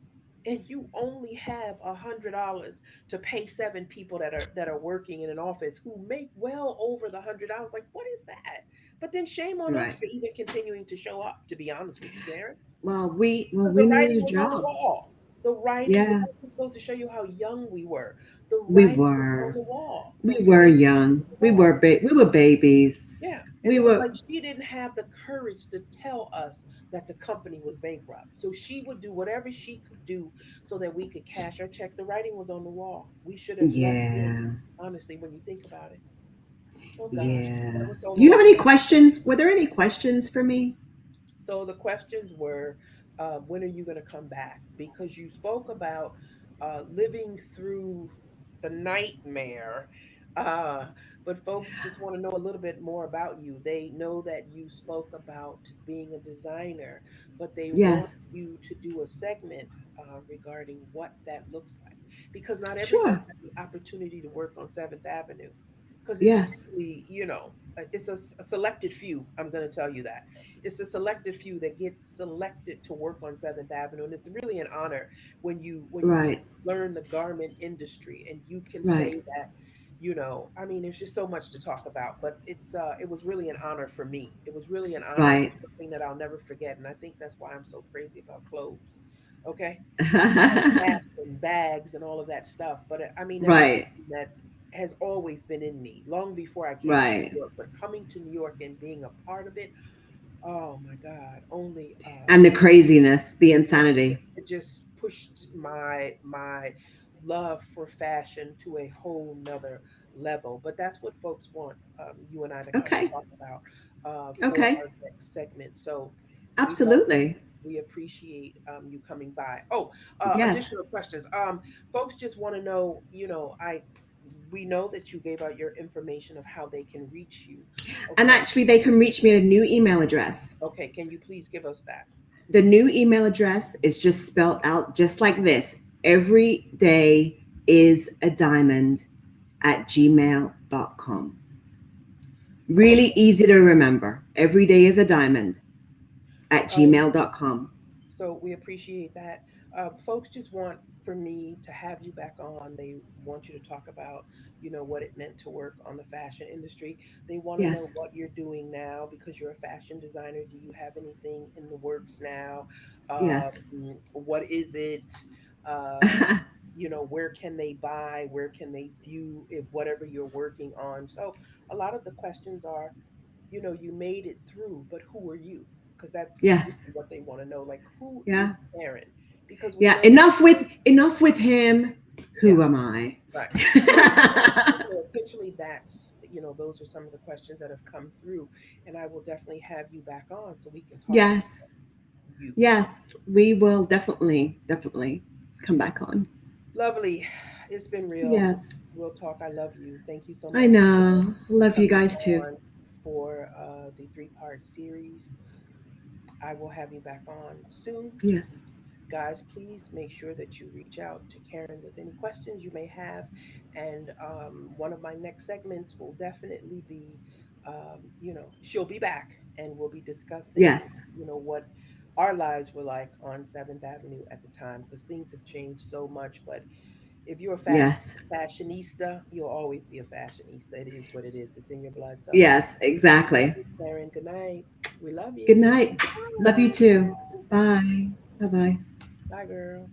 and you only have $100 to pay seven people that are working in an office who make well over the $100? Like, what is that? But then shame on us Right. for even continuing to show up. To be honest with you, Darren, Well because the we writing needed a was on the job. wall. The writing was Yeah. supposed to show you how young we were. The We writing was on were. the wall. The We were writing was young. on the wall. We were babies. Yeah. And We it was were like she didn't have the courage to tell us that the company was bankrupt. So she would do whatever she could do so that we could cash our checks. The writing was on the wall. We should have left then, yeah. honestly, when you think about it. Oh gosh, that Yeah. was so Do you have long any ago. questions? Were there any questions for me? So the questions were, when are you going to come back? Because you spoke about living through the nightmare. Uh, but folks just want to know a little bit more about you. They know that you spoke about being a designer, but they want Yes. you to do a segment regarding what that looks like. Because not everyone Sure. has the opportunity to work on Seventh Avenue. Because it's Yes. really, it's a selected few. I'm going to tell you that it's a selected few that get selected to work on Seventh Avenue, and it's really an honor when you Right. learn the garment industry and you can Right. say that. I mean, there's just so much to talk about, but it was really an honor for me. It was really an honor, and Right. it's something that I'll never forget. And I think that's why I'm so crazy about clothes. Okay, hats and bags and all of that stuff. But I mean, that's right. something that has always been in me long before I came to Right. New York. But coming to New York and being a part of it, oh my God, only And the craziness, the it, insanity. it just pushed my love for fashion to a whole nother level. But that's what folks want you and I to come and Okay. talk about for Okay. our next segment. So we love you. Absolutely. We appreciate you coming by. Oh, Yes. additional questions. Folks just want to know. I we know that you gave out your information of how they can reach you. And Okay. actually, they can reach me at a new email address. Okay. Can you please give us that? The new email address is just spelled out just like this. Every day is a diamond at gmail.com. Really Okay. easy to remember. Every day is a diamond at Um, gmail.com. So we appreciate that. Folks just want for me to have you back on. They want you to talk about, what it meant to work on the fashion industry. They want to know Yes. what you're doing now because you're a fashion designer. Do you have anything in the works now? Yes. What is it? Um, where can they buy? Where can they view if whatever you're working on? So a lot of the questions are, you made it through, but who are you? Because that's really yes. what they want to know. Like, who Yeah. is Karen? Because we Yeah. know, Enough with him. yeah, Who am I? right. So essentially, those are some of the questions that have come through, and I will definitely have you back on so we can talk about yes. you. Yes. We will definitely come back on. Lovely. It's been real. Yes. We'll talk. I love you. Thank you so I much know. I for love you coming guys too. on for the three-part series. I will have you back on soon. Yes. Guys, please make sure that you reach out to Karen with any questions you may have. And one of my next segments will definitely be, she'll be back and we'll be discussing, Yes. what our lives were like on Seventh Avenue at the time because things have changed so much. But if you're a Yes. fashionista, you'll always be a fashionista. It is what it is. It's in your blood. So Yes. love Exactly. you, Karen. Good night. We love Good you. night. Love you too. Bye. Bye. Bye bye. Bye, girl.